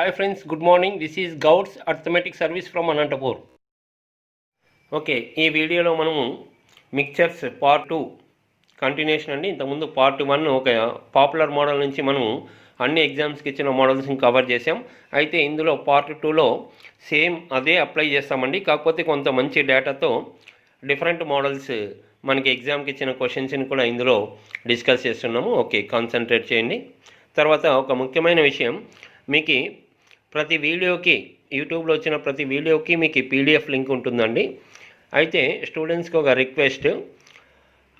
Hi friends, good morning. This is Gauds Arithmetic Service from Anantapur. Okay, ఈ వీడియోలో మనము mixtures part 2 continuation అండి. ఇంతకుముందు పార్ట్ 1 ఒక పాపులర్ మోడల్ నుంచి మనము అన్ని ఎగ్జామ్స్కి ఇచ్చిన మోడల్స్ని కవర్ చేసాం. అయితే ఇందులో పార్ట్ 2లో సేమ్ అదే అప్లై చేస్తామండి. కాకపోతే కొంత మంచి డేటాతో డిఫరెంట్ మోడల్స్ మనకి ఎగ్జామ్కి ఇచ్చిన క్వశ్చన్స్ని కూడా ఇందులో డిస్కస్ చేస్తున్నాము. ఓకే, కాన్సన్ట్రేట్ చేయండి. తర్వాత ఒక ముఖ్యమైన విషయం, మీకు ప్రతి వీడియోకి యూట్యూబ్లో వచ్చిన ప్రతి వీడియోకి మీకు పీడిఎఫ్ లింక్ ఉంటుందండి. అయితే స్టూడెంట్స్కి ఒక రిక్వెస్ట్,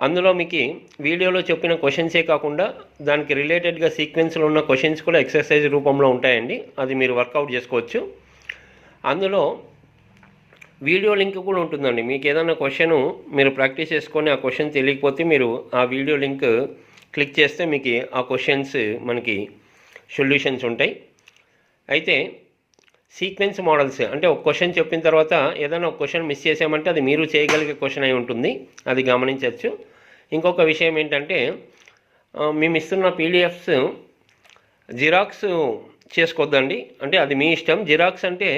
అందులో మీకు వీడియోలో చెప్పిన క్వశ్చన్సే కాకుండా దానికి రిలేటెడ్గా సీక్వెన్స్లో ఉన్న క్వశ్చన్స్ కూడా ఎక్సర్సైజ్ రూపంలో ఉంటాయండి. అది మీరు వర్కౌట్ చేసుకోవచ్చు. అందులో వీడియో లింక్ కూడా ఉంటుందండి. మీకు ఏదైనా క్వశ్చన్ మీరు ప్రాక్టీస్ చేసుకొని ఆ క్వశ్చన్ తెలియకపోతే మీరు ఆ వీడియో లింక్ క్లిక్ చేస్తే మీకు ఆ క్వశ్చన్స్ మనకి సొల్యూషన్స్ ఉంటాయి. అయితే సీక్వెన్స్ మోడల్స్ అంటే ఒక క్వశ్చన్ చెప్పిన తర్వాత ఏదైనా ఒక క్వశ్చన్ మిస్ చేసామంటే అది మీరు చేయగలిగే క్వశ్చన్ అయి ఉంటుంది, అది గమనించవచ్చు. ఇంకొక విషయం ఏంటంటే, మేము ఇస్తున్న పీడిఎఫ్స్ జిరాక్స్ చేసుకోవద్దండి. అంటే అది మీ ఇష్టం. జిరాక్స్ అంటే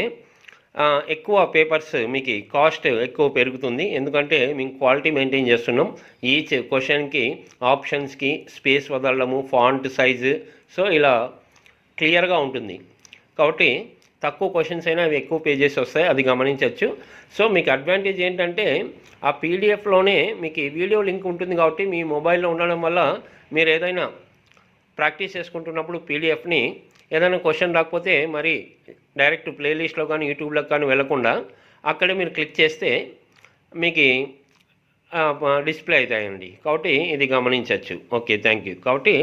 ఎక్కువ పేపర్స్ మీకు కాస్ట్ ఎక్కువ పెరుగుతుంది. ఎందుకంటే మేము క్వాలిటీ మెయింటైన్ చేస్తున్నాం. ఈచ్ క్వశ్చన్కి ఆప్షన్స్కి స్పేస్ వదలడము, ఫాంట్ సైజు, సో ఇలా క్లియర్గా ఉంటుంది. కాబట్టి తక్కువ క్వశ్చన్స్ అయినా అవి ఎక్కువ పేజెస్ వస్తాయి, అది గమనించవచ్చు. సో మీకు అడ్వాంటేజ్ ఏంటంటే, ఆ పీడిఎఫ్లోనే మీకు వీడియో లింక్ ఉంటుంది. కాబట్టి మీ మొబైల్లో ఉండడం వల్ల మీరు ఏదైనా ప్రాక్టీస్ చేసుకుంటున్నప్పుడు పీడిఎఫ్ని ఏదైనా క్వశ్చన్ రాకపోతే మరి డైరెక్ట్ ప్లేలిస్ట్లో కానీ యూట్యూబ్లో కానీ వెళ్లకుండా అక్కడే మీరు క్లిక్ చేస్తే మీకు డిస్ప్లే అవుతాయండి. కాబట్టి ఇది గమనించవచ్చు. Okay, thank you. కాబట్టి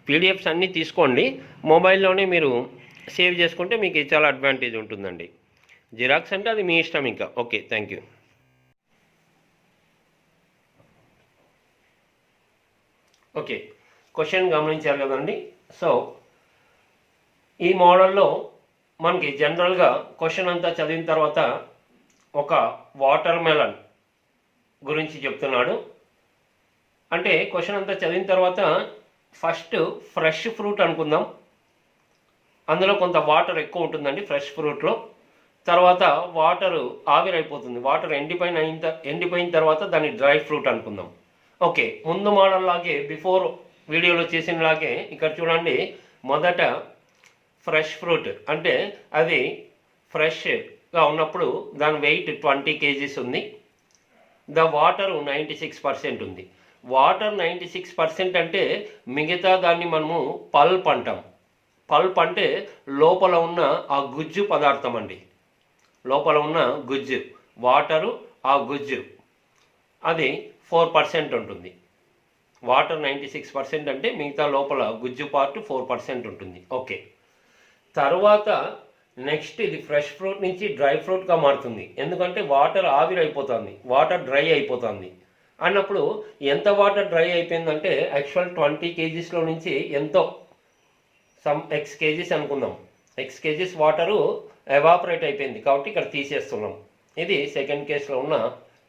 పీడిఎఫ్స్ అన్నీ తీసుకోండి, మొబైల్లోనే మీరు సేవ్ చేసుకుంటే మీకు చాలా అడ్వాంటేజ్ ఉంటుందండి. జిరాక్స్ అంటే అది మీ ఇష్టం ఇంకా. Okay, thank you. Okay, question గమనించారు కదండి. సో ఈ మోడల్లో మనకి జనరల్గా క్వశ్చన్ అంతా చదివిన తర్వాత ఒక వాటర్ మెలన్ గురించి చెప్తున్నాడు. అంటే క్వశ్చన్ అంతా చదివిన తర్వాత ఫస్ట్ ఫ్రెష్ ఫ్రూట్ అనుకుందాం. అందులో కొంత వాటర్ ఎక్కువ ఉంటుందండి ఫ్రెష్ ఫ్రూట్లో. తర్వాత వాటర్ ఆవిరైపోతుంది. వాటర్ ఎండిపోయిన తర్వాత దాన్ని డ్రై ఫ్రూట్ అనుకుందాం. ఓకే, ముందు మోడల్ లాగే బిఫోర్ వీడియోలో చేసినలాగే ఇక్కడ చూడండి. మొదట ఫ్రెష్ ఫ్రూట్ అంటే అది ఫ్రెష్గా ఉన్నప్పుడు దాని వెయిట్ 20 kgs ఉంది. ద వాటర్ 96% ఉంది. వాటర్ 96% అంటే మిగతా దాన్ని మనము పల్ప్ అంటాం. పల్ప్ అంటే లోపల ఉన్న ఆ గుజ్జు పదార్థం అండి. లోపల ఉన్న గుజ్జు, వాటరు, ఆ గుజ్జు అది 4% ఉంటుంది. వాటర్ 96% అంటే మిగతా లోపల గుజ్జు పార్ట్ 4% ఉంటుంది. ఓకే, తర్వాత నెక్స్ట్ ఇది ఫ్రెష్ ఫ్రూట్ నుంచి డ్రై ఫ్రూట్గా మారుతుంది. ఎందుకంటే వాటర్ ఆవిరైపోతుంది, వాటర్ డ్రై అయిపోతుంది అన్నప్పుడు ఎంత వాటర్ డ్రై అయిపోయిందంటే యాక్చువల్ 20 kgsలో నుంచి ఎంతో సమ్ ఎక్స్ కేజీస్ అనుకుందాం. ఎక్స్ కేజీస్ వాటరు ఎవాపరేట్ అయిపోయింది. కాబట్టి ఇక్కడ తీసేస్తున్నాం. ఇది సెకండ్ కేసులో ఉన్న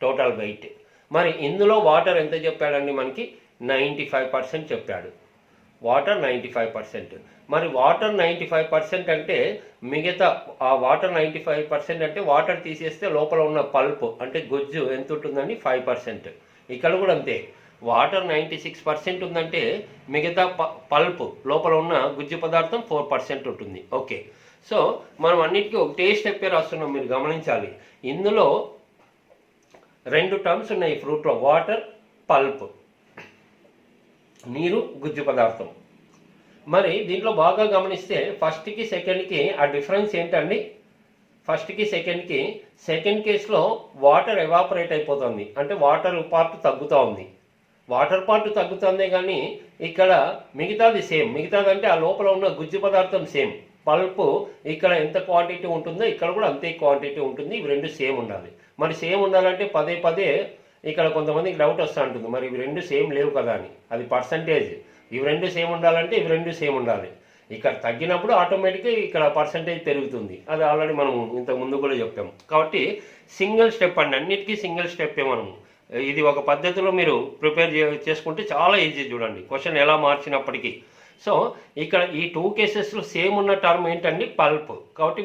టోటల్ వెయిట్. మరి ఇందులో వాటర్ ఎంత చెప్పాడండి? మనకి 95% చెప్పాడు. వాటర్ 95%. మరి వాటర్ 95% అంటే మిగతా ఆ వాటర్ 95% అంటే వాటర్ తీసేస్తే లోపల ఉన్న పల్ప్ అంటే గుజ్జు ఎంత ఉంటుందండి? 5%. ఇక్కడ కూడా అంతే. వాటర్ 96% ఉందంటే మిగతా పల్ప్ లోపల ఉన్న గుజ్జు పదార్థం 4% ఉంటుంది. ఓకే, సో మనం అన్నిటికీ ఒకటే స్టెప్పే రాస్తున్నాం, మీరు గమనించాలి. ఇందులో 2 టర్మ్స్ ఉన్నాయి ఫ్రూట్లో, వాటర్, పల్ప్, నీరు, గుజ్జు పదార్థం. మరి దీంట్లో బాగా గమనిస్తే ఫస్ట్కి సెకండ్కి ఆ డిఫరెన్స్ ఏంటండి? ఫస్ట్కి సెకండ్కి, సెకండ్ కేసులో వాటర్ ఎవాపరేట్ అయిపోతుంది, అంటే వాటర్ పార్ట్ తగ్గుతూ ఉంది. వాటర్ పార్ట్ తగ్గుతుందే కానీ ఇక్కడ మిగతాది సేమ్. మిగతాదంటే ఆ లోపల ఉన్న గుజ్జు పదార్థం సేమ్. పల్ప్ ఇక్కడ ఎంత క్వాంటిటీ ఉంటుందో ఇక్కడ కూడా అంతే క్వాంటిటీ ఉంటుంది. ఇవి రెండు సేమ్ ఉండాలి. మరి సేమ్ ఉండాలంటే పదే పదే ఇక్కడ కొంతమందికి డౌట్ వస్తూ ఉంటుంది, మరి ఇవి రెండు సేమ్ లేవు కదా అని. అది పర్సంటేజ్. ఇవి రెండు సేమ్ ఉండాలంటే ఇవి రెండు సేమ్ ఉండాలి. ఇక్కడ తగ్గినప్పుడు ఆటోమేటిక్గా ఇక్కడ పర్సంటేజ్ పెరుగుతుంది. అది ఆల్రెడీ మనం ఇంతకు ముందు కూడా చెప్పాము. కాబట్టి సింగిల్ స్టెప్ అండి, అన్నిటికీ సింగిల్ స్టెప్పే. మనము ఇది ఒక పద్ధతిలో మీరు ప్రిపేర్ చేసుకుంటే చాలా ఈజీ. చూడండి క్వశ్చన్ ఎలా మార్చినప్పటికీ సో ఇక్కడ ఈ 2 కేసెస్లో సేమ్ ఉన్న టర్మ్ ఏంటండి, పల్ప్. కాబట్టి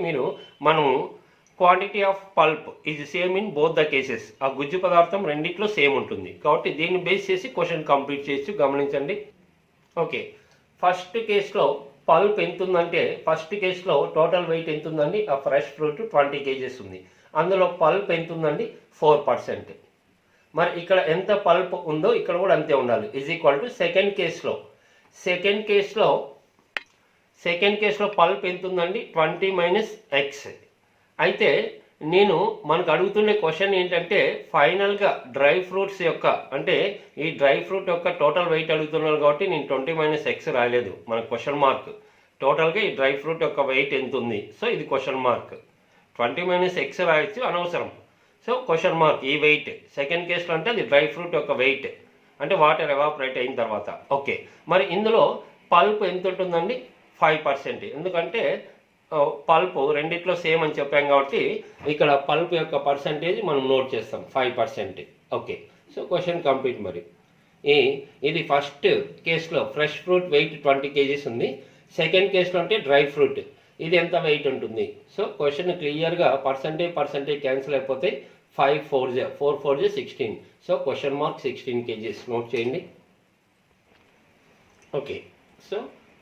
మనము quantity of pulp is same in both the cases. ఆ గుజ్జు పదార్థం రెండిట్లో సేమ్ ఉంటుంది. కాబట్టి దీన్ని బేస్ చేసి క్వశ్చన్ కంప్లీట్ చేయొచ్చు. గమనించండి. ఓకే, ఫస్ట్ కేసులో పల్ప్ ఎంత ఉందంటే, ఫస్ట్ కేసులో టోటల్ వెయిట్ ఎంత ఉందండి, ఆ ఫ్రెష్ ఫ్రూట్ 20 kgs ఉంది. అందులో పల్ప్ ఎంత ఉందండి, 4%. మరి ఇక్కడ ఎంత పల్ప్ ఉందో ఇక్కడ కూడా అంతే ఉండాలి. ఈజ్ ఈక్వల్ టు సెకండ్ కేసులో పల్ప్ ఎంత ఉందండి, 20 - x. అయితే మనకు అడుగుతుండే క్వశ్చన్ ఏంటంటే, ఫైనల్గా డ్రై ఫ్రూట్స్ యొక్క, అంటే ఈ డ్రై ఫ్రూట్ యొక్క టోటల్ వెయిట్ అడుగుతున్నాను కాబట్టి నేను 20 - x రాయలేదు. మన క్వశ్చన్ మార్క్ టోటల్గా ఈ డ్రై ఫ్రూట్ యొక్క వెయిట్ ఎంత ఉంది. సో ఇది క్వశ్చన్ మార్క్. 20 - x రాయొచ్చు, అనవసరం. సో క్వశ్చన్ మార్క్ ఈ వెయిట్. సెకండ్ కేసులో అంటే అది డ్రై ఫ్రూట్ యొక్క వెయిట్, అంటే వాటర్ ఎవాపరేట్ అయిన తర్వాత. ఓకే, మరి ఇందులో పల్ప్ ఎంత ఉంటుందండి, 5%. ఎందుకంటే పల్ప్ రెండిట్లో సేమ్ అని చెప్పాం కాబట్టి ఇక్కడ పల్ప్ యొక్క పర్సంటేజ్ మనం నోట్ చేస్తాం, 5%. Okay, so question complete. మరి ఇది ఫస్ట్ కేసులో ఫ్రెష్ ఫ్రూట్ వెయిట్ 20 kgs ఉంది. సెకండ్ కేసులో అంటే డ్రై ఫ్రూట్, ఇది ఎంత వెయిట్ ఉంటుంది. సో క్వశ్చన్ క్లియర్గా పర్సంటేజ్ క్యాన్సిల్ అయిపోతే 5 4 4 16. So question mark 16 kgs note చేయండి. Okay, so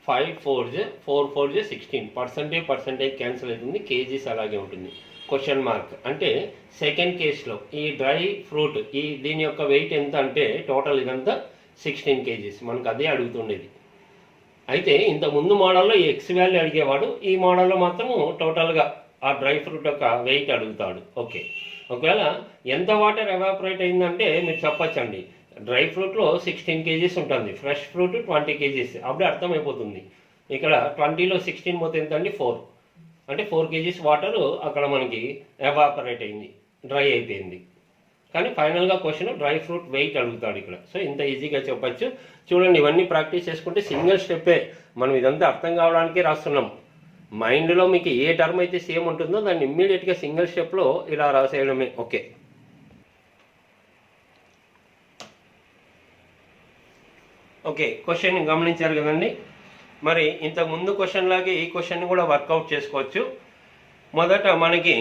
5 4 4 16. పర్సంటేజ్ క్యాన్సిల్ అవుతుంది, కేజీస్ అలాగే ఉంటుంది. క్వశ్చన్ మార్క్ అంటే సెకండ్ కేసులో ఈ డ్రై ఫ్రూట్ దీని యొక్క వెయిట్ ఎంత అంటే టోటల్ ఇదంతా 16 kgs. మనకు అదే అడుగుతుండేది. అయితే ఇంత ముందు మోడల్లో ఈ ఎక్స్ వాల్యూ అడిగేవాడు, ఈ మోడల్లో మాత్రము టోటల్గా ఆ డ్రై ఫ్రూట్ యొక్క వెయిట్ అడుగుతాడు. ఓకే, ఒకవేళ ఎంత వాటర్ ఎవాపరేట్ అయిందంటే మీరు చెప్పచ్చండి, డ్రై ఫ్రూట్లో 16 kgs ఉంటుంది, ఫ్రెష్ ఫ్రూట్ 20 kgs. అప్పుడే అర్థమైపోతుంది. ఇక్కడ 20లో 16 పోతే ఎంత అండి, 4. అంటే 4 kgs వాటర్ అక్కడ మనకి ఎవాపరేట్ అయింది, డ్రై అయిపోయింది. కానీ ఫైనల్గా క్వశ్చన్ డ్రై ఫ్రూట్ వెయిట్ అడుగుతాడు ఇక్కడ. సో ఇంత ఈజీగా చెప్పచ్చు. చూడండి, ఇవన్నీ ప్రాక్టీస్ చేసుకుంటే సింగిల్ స్టెప్పే. మనం ఇదంతా అర్థం కావడానికి రాస్తున్నాం. మైండ్లో మీకు ఏ టర్మ్ అయితే సేమ్ ఉంటుందో దాన్ని ఇమ్మీడియట్గా సింగిల్ స్టెప్లో ఇలా రాసేయడమే. ఓకే, క్వశ్చన్ గమనించారు కదండి. మరి ఇంతకు ముందు క్వశ్చన్ లాగే ఈ క్వశ్చన్ కూడా వర్కౌట్ చేసుకోవచ్చు. మొదట మనకి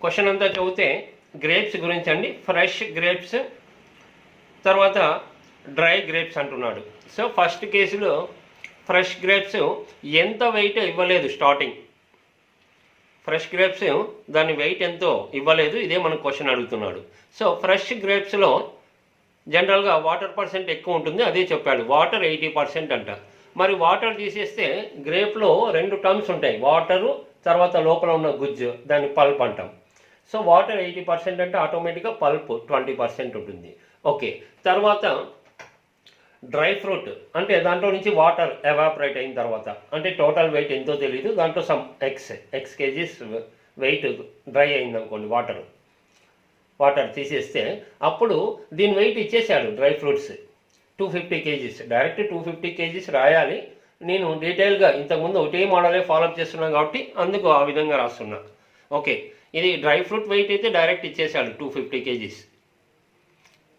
క్వశ్చన్ అంతా చదివితే గ్రేప్స్ గురించి అండి, ఫ్రెష్ గ్రేప్స్, తర్వాత డ్రై గ్రేప్స్ అంటున్నాడు. సో ఫస్ట్ కేసులో ఫ్రెష్ గ్రేప్స్ ఎంత వెయిట్ ఇవ్వలేదు, స్టార్టింగ్ ఫ్రెష్ గ్రేప్స్ దాని వెయిట్ ఎంతో ఇవ్వలేదు, ఇదే మన క్వశ్చన్ అడుగుతున్నాడు. సో ఫ్రెష్ గ్రేప్స్లో జనరల్గా వాటర్ పర్సెంట్ ఎక్కువ ఉంటుంది, అదే చెప్పాడు. వాటర్ 80% అంట. మరి వాటర్ తీసేస్తే గ్రేప్లో 2 టర్మ్స్ ఉంటాయి, వాటరు తర్వాత లోపల ఉన్న గుజ్జు, దాన్ని పల్ప్ అంటాం. సో వాటర్ 80% అంటే ఆటోమేటిక్గా పల్ప్ 20% ఉంటుంది. ఓకే, తర్వాత డ్రై ఫ్రూట్ అంటే దాంట్లో నుంచి వాటర్ ఎవాపరేట్ అయిన తర్వాత, అంటే టోటల్ వెయిట్ ఎంతో తెలియదు, దాంట్లో some X KGs weight dry అయింది అనుకోండి, వాటర్ తీసేస్తే అప్పుడు దీని వెయిట్ ఇచ్చేసాడు. Dry fruits 250 kgs, direct 250 kgs రాయాలి. నేను డీటెయిల్గా ఇంతకుముందు ఒకటే మోడలే ఫాలోఅప్ చేస్తున్నాను కాబట్టి అందుకు ఆ విధంగా రాస్తున్నా. ఓకే, ఇది డ్రై ఫ్రూట్ వెయిట్ అయితే డైరెక్ట్ ఇచ్చేసాడు 250 kgs.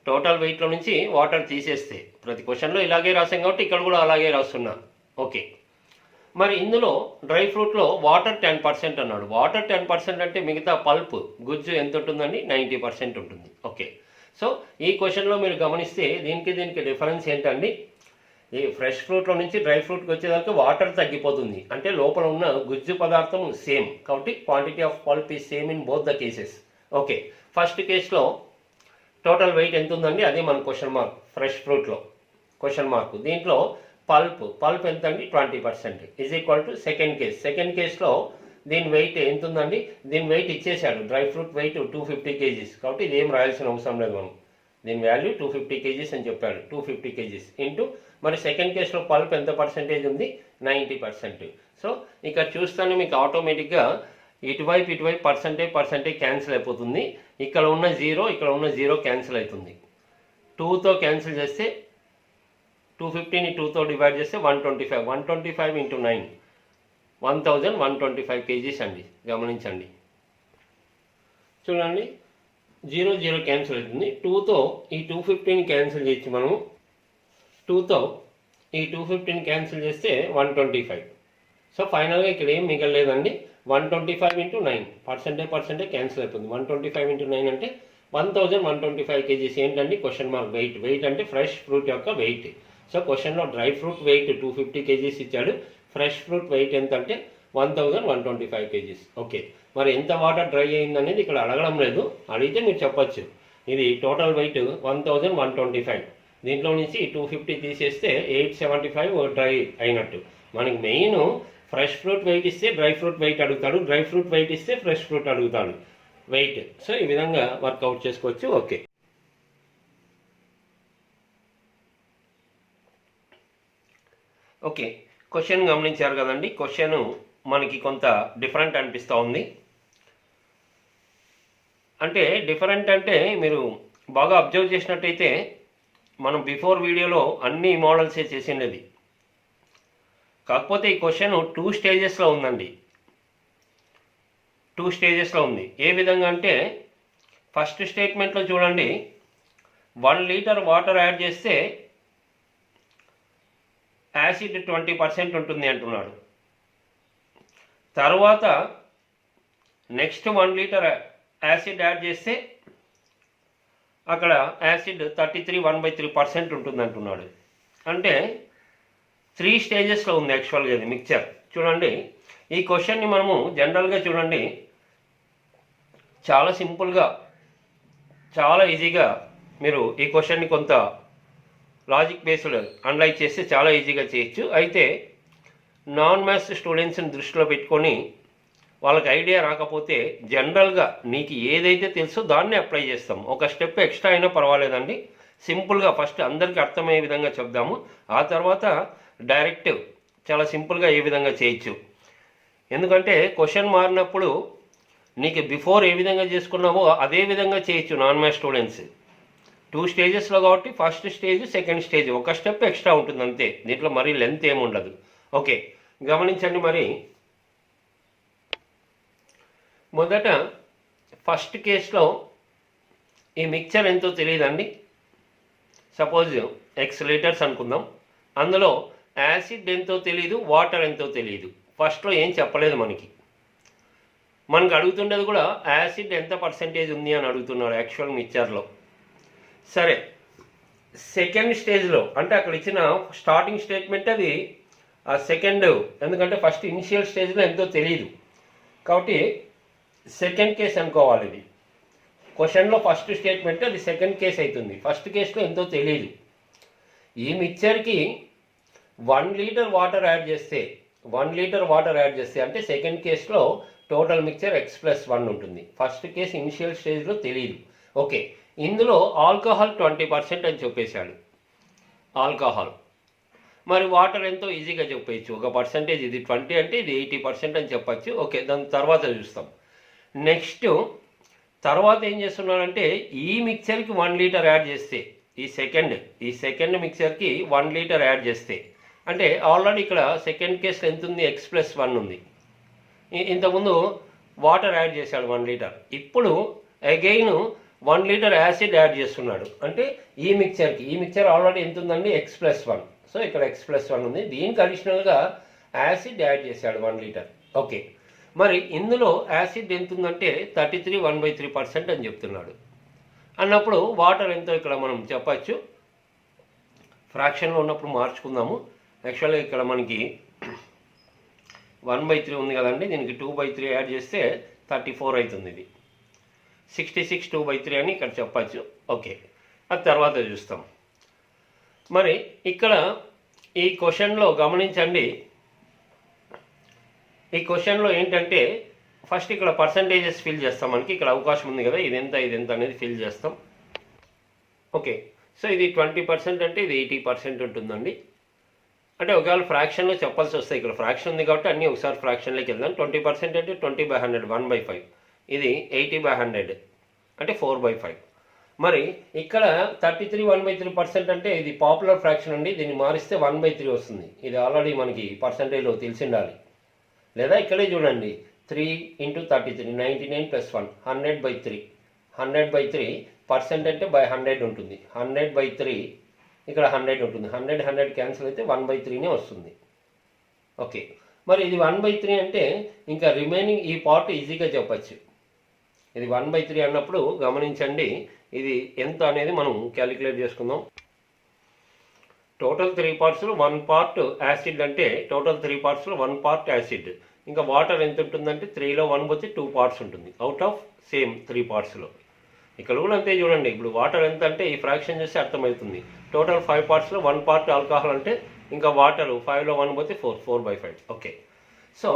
టోటల్ వెయిట్లో నుంచి వాటర్ తీసేస్తే ప్రతి క్వశ్చన్లో ఇలాగే రాసాం కాబట్టి ఇక్కడ కూడా అలాగే రాస్తున్నా. ఓకే, మరి ఇందులో డ్రై ఫ్రూట్లో వాటర్ 10% అన్నాడు. వాటర్ 10% అంటే మిగతా పల్ప్ గుజ్జు ఎంత ఉంటుందండి, 90% ఉంటుంది. ఓకే, సో ఈ క్వశ్చన్లో మీరు గమనిస్తే దీనికి డిఫరెన్స్ ఏంటండి, ఈ ఫ్రెష్ ఫ్రూట్లో నుంచి డ్రై ఫ్రూట్కి వచ్చేదానికి వాటర్ తగ్గిపోతుంది, అంటే లోపల ఉన్న గుజ్జు పదార్థం సేమ్, కాబట్టి quantity of pulp is same in both the cases. Okay, first కేసులో టోటల్ వెయిట్ ఎంత ఉందండి, అదే మన క్వశ్చన్ మార్క్. ఫ్రెష్ ఫ్రూట్లో క్వశ్చన్ మార్క్. దీంట్లో పల్ప్ ఎంత అండి, 20% ఈజ్ ఈక్వల్ టు సెకండ్ కేసులో దీని వెయిట్ ఎంత ఉందండి, దీని వెయిట్ ఇచ్చేసాడు. డ్రై ఫ్రూట్ వెయిట్ 250 kgs, కాబట్టి ఇది ఏం రాయాల్సిన అవసరం లేదు మనం. దీని వాల్యూ 250 kgs అని చెప్పాడు. 250 kgs ఇంటూ మరి సెకండ్ కేసులో పల్ప్ ఎంత పర్సెంటేజ్ ఉంది, 90%. సో ఇక్కడ చూస్తానే మీకు ఆటోమేటిక్గా ఇటువైపు పర్సెంటేజ్ క్యాన్సిల్ అయిపోతుంది. ఇక్కడ ఉన్న 0 క్యాన్సిల్ అవుతుంది. 2తో క్యాన్సిల్ చేస్తే 250ని 2తో డివైడ్ చేస్తే 125 ఇంటూ 9 1125 kgs అండి. గమనించండి, చూడండి 0 క్యాన్సిల్ అవుతుంది. 2తో ఈ 250ని క్యాన్సిల్ చేసి మనము 2తో ఈ 250ని క్యాన్సిల్ చేస్తే 125. సో ఫైనల్గా ఇక్కడ ఏం మిగలలేదండి. 125 ఇంటూ 9 పర్సెంటేజ్ క్యాన్సిల్ అయిపోతుంది. 125 ఇంటూ 9 అంటే 1125 kgs. ఏంటండి క్వశ్చన్ మార్క్ వెయిట్ అంటే ఫ్రెష్ ఫ్రూట్ యొక్క వెయిట్. సో క్వశ్చన్లో డ్రై ఫ్రూట్ వెయిట్ 250 kgs ఇచ్చాడు. ఫ్రెష్ ఫ్రూట్ వెయిట్ ఎంత అంటే 1125 kgs. ఓకే, మరి ఎంత వాటర్ డ్రై అయిందనేది ఇక్కడ అడగడం లేదు, అడిగితే మీరు చెప్పచ్చు. ఇది టోటల్ వెయిట్ 1125. దీంట్లో నుంచి 250 తీసేస్తే 875 డ్రై అయినట్టు. మనకి మెయిన్ ఫ్రెష్ ఫ్రూట్ వెయిట్ ఇస్తే డ్రై ఫ్రూట్ వెయిట్ అడుగుతాడు, డ్రై ఫ్రూట్ వెయిట్ ఇస్తే ఫ్రెష్ ఫ్రూట్ అడుగుతాడు వెయిట్. సో ఈ విధంగా వర్కౌట్ చేసుకోవచ్చు. ఓకే, ఓకే క్వశ్చన్ గమనించారు కదండి. క్వశ్చన్ మనకి కొంత డిఫరెంట్ అనిపిస్తూ ఉంది. అంటే డిఫరెంట్ అంటే మీరు బాగా అబ్జర్వ్ చేసినట్టయితే మనం బిఫోర్ వీడియోలో అన్ని మోడల్సే చేసిండేది. కాకపోతే ఈ క్వశ్చన్ 2 స్టేజెస్లో ఉందండి. 2 స్టేజెస్లో ఉంది. ఏ విధంగా అంటే ఫస్ట్ స్టేట్మెంట్లో చూడండి, 1 లీటర్ వాటర్ యాడ్ చేస్తే యాసిడ్ 20% ఉంటుంది అంటున్నాడు. తర్వాత నెక్స్ట్ 1 లీటర్ యాసిడ్ యాడ్ చేస్తే అక్కడ యాసిడ్ 1/3% ఉంటుంది అంటున్నాడు. అంటే 3 స్టేజెస్లో ఉంది యాక్చువల్గా ఇది మిక్చర్. చూడండి, ఈ క్వశ్చన్ని మనము జనరల్గా చూడండి చాలా సింపుల్గా, చాలా ఈజీగా మీరు ఈ క్వశ్చన్ని కొంత లాజిక్ బేస్డ్ అనలైజ్ చేస్తే చాలా ఈజీగా చేయొచ్చు. అయితే నాన్ మ్యాథ్స్ స్టూడెంట్స్ని దృష్టిలో పెట్టుకొని వాళ్ళకి ఐడియా రాకపోతే జనరల్గా నీకు ఏదైతే తెలుసో దాన్ని అప్లై చేస్తాం. ఒక స్టెప్ ఎక్స్ట్రా అయినా పర్వాలేదండి. సింపుల్గా ఫస్ట్ అందరికీ అర్థమయ్యే విధంగా చెప్దాము, ఆ తర్వాత డైరెక్ట్ చాలా సింపుల్గా ఏ విధంగా చేయొచ్చు. ఎందుకంటే క్వశ్చన్ మారినప్పుడు నీకు బిఫోర్ ఏ విధంగా చేసుకున్నావో అదే విధంగా చేయొచ్చు నాన్ మ్యాథ్స్ స్టూడెంట్స్. 2 స్టేజెస్లో కాబట్టి ఫస్ట్ స్టేజ్ సెకండ్ స్టేజ్ ఒక స్టెప్ ఎక్స్ట్రా ఉంటుంది అంతే, దీంట్లో మరీ లెంత్ ఏమి ఉండదు. ఓకే, గమనించండి. మరి మొదట ఫస్ట్ కేసులో ఈ మిక్చర్ ఎంతో తెలియదండి. సపోజ్ X లీటర్స్ అనుకుందాం. అందులో యాసిడ్ ఎంతో తెలియదు, వాటర్ ఎంతో తెలియదు. ఫస్ట్లో ఏం చెప్పలేదు మనకు అడుగుతుండేది కూడా యాసిడ్ ఎంత పర్సెంటేజ్ ఉంది అని అడుగుతున్నాడు యాక్చువల్ మిక్చర్లో. సరే, సెకండ్ స్టేజ్లో అంటే అక్కడ ఇచ్చిన స్టార్టింగ్ స్టేట్మెంట్ అది సెకండ్, ఎందుకంటే ఫస్ట్ ఇనిషియల్ స్టేజ్లో ఎంతో తెలియదు కాబట్టి సెకండ్ కేస్ అనుకోవాలి. ఇది క్వశ్చన్లో ఫస్ట్ స్టేట్మెంట్, అది సెకండ్ కేస్ అవుతుంది. ఫస్ట్ కేసులో ఎంతో తెలియదు. ఈ మిక్చర్కి 1 లీటర్ వాటర్ యాడ్ చేస్తే 1 లీటర్ వాటర్ యాడ్ చేస్తే అంటే సెకండ్ కేసులో టోటల్ మిక్చర్ X+1 ఉంటుంది. ఫస్ట్ కేసు ఇనిషియల్ స్టేజ్లో తెలియదు. ఓకే, ఇందులో ఆల్కహాల్ 20% అని చెప్పేశాడు. ఆల్కహాల్ మరి వాటర్ ఎంతో ఈజీగా చెప్పచ్చు. ఒక పర్సెంటేజ్ ఇది 20 అంటే ఇది 80% అని చెప్పచ్చు. ఓకే, దాని తర్వాత చూస్తాం. నెక్స్ట్ తర్వాత ఏం చేస్తున్నాడంటే ఈ మిక్చర్కి 1 లీటర్ యాడ్ చేస్తే ఈ సెకండ్ మిక్చర్కి 1 లీటర్ యాడ్ చేస్తే అంటే ఆల్రెడీ ఇక్కడ సెకండ్ కేసులో ఎంత ఉంది, X+1 ఉంది. ఇంతకుముందు వాటర్ యాడ్ చేశాడు 1 లీటర్. ఇప్పుడు అగైన్ 1 లీటర్ యాసిడ్ యాడ్ చేస్తున్నాడు. అంటే ఈ మిక్చర్ ఆల్రెడీ ఎంత ఉందండి, X+1. సో ఇక్కడ X+1 ఉంది. దీనికి అడిషనల్గా యాసిడ్ యాడ్ చేశాడు 1 లీటర్. ఓకే, మరి ఇందులో యాసిడ్ ఎంత ఉందంటే 1/3% అని చెప్తున్నాడు. అన్నప్పుడు వాటర్ ఎంతో ఇక్కడ మనం చెప్పచ్చు. ఫ్రాక్షన్లో ఉన్నప్పుడు మార్చుకుందాము. యాక్చువల్గా ఇక్కడ మనకి 1/3 ఉంది కదండి, దీనికి 2/3 యాడ్ చేస్తే 34 అవుతుంది. ఇది 66 2/3 అని ఇక్కడ చెప్పచ్చు. ఓకే, అది తర్వాత చూస్తాం. మరి ఇక్కడ ఈ క్వశ్చన్లో గమనించండి, ఈ క్వశ్చన్లో ఏంటంటే ఫస్ట్ ఇక్కడ పర్సంటేజెస్ ఫిల్ చేస్తాం. మనకి ఇక్కడ అవకాశం ఉంది కదా, ఇదెంత అనేది ఫిల్ చేస్తాం. ఓకే, సో ఇది 20% అంటే ఇది 80% ఉంటుందండి. అంటే ఒకవేళ ఫ్రాక్షన్లో చెప్పాల్సి వస్తాయి. ఇక్కడ ఫ్రాక్షన్ ఉంది కాబట్టి అన్నీ ఒకసారి ఫ్రాక్షన్లోకి వెళ్దాం. 20% అంటే 20/100 1/5. ఇది 80/100 అంటే 4/5. మరి ఇక్కడ 33 1/3% అంటే ఇది పాపులర్ ఫ్రాక్షన్ అండి. దీన్ని మారిస్తే 1/3 వస్తుంది. ఇది ఆల్రెడీ మనకి పర్సంటేజ్లో తెలిసిండాలి. లేదా ఇక్కడే చూడండి, 3 × 33 99 + 1 100/3. 100/3 పర్సెంట్ అంటే 100 ఉంటుంది. 100/3 ఇక్కడ 100 ఉంటుంది. 100 క్యాన్సిల్ అయితే 1/3నే వస్తుంది. ఓకే, మరి ఇది 1/3 అంటే ఇంకా రిమైనింగ్ ఈ పార్ట్ ఈజీగా చెప్పచ్చు. ఇది 1/3 అన్నప్పుడు గమనించండి, ఇది ఎంత అనేది మనం క్యాలిక్యులేట్ చేసుకుందాం. టోటల్ 3 పార్ట్స్లో 1 పార్ట్ యాసిడ్ అంటే టోటల్ 3 పార్ట్స్లో 1 పార్ట్ యాసిడ్. ఇంకా వాటర్ ఎంత ఉంటుందంటే 3లో 1 పోతే 2 పార్ట్స్ ఉంటుంది అవుట్ ఆఫ్ సేమ్ 3 పార్ట్స్లో. ఇక్కడ కూడా అంతే చూడండి, ఇప్పుడు వాటర్ ఎంత అంటే ఈ ఫ్రాక్షన్ చేస్తే అర్థమవుతుంది. టోటల్ 5 పార్ట్స్లో 1 పార్ట్ ఆల్కహాల్ అంటే ఇంకా వాటర్ 5లో 1 పోతే 4/5. ఓకే, సో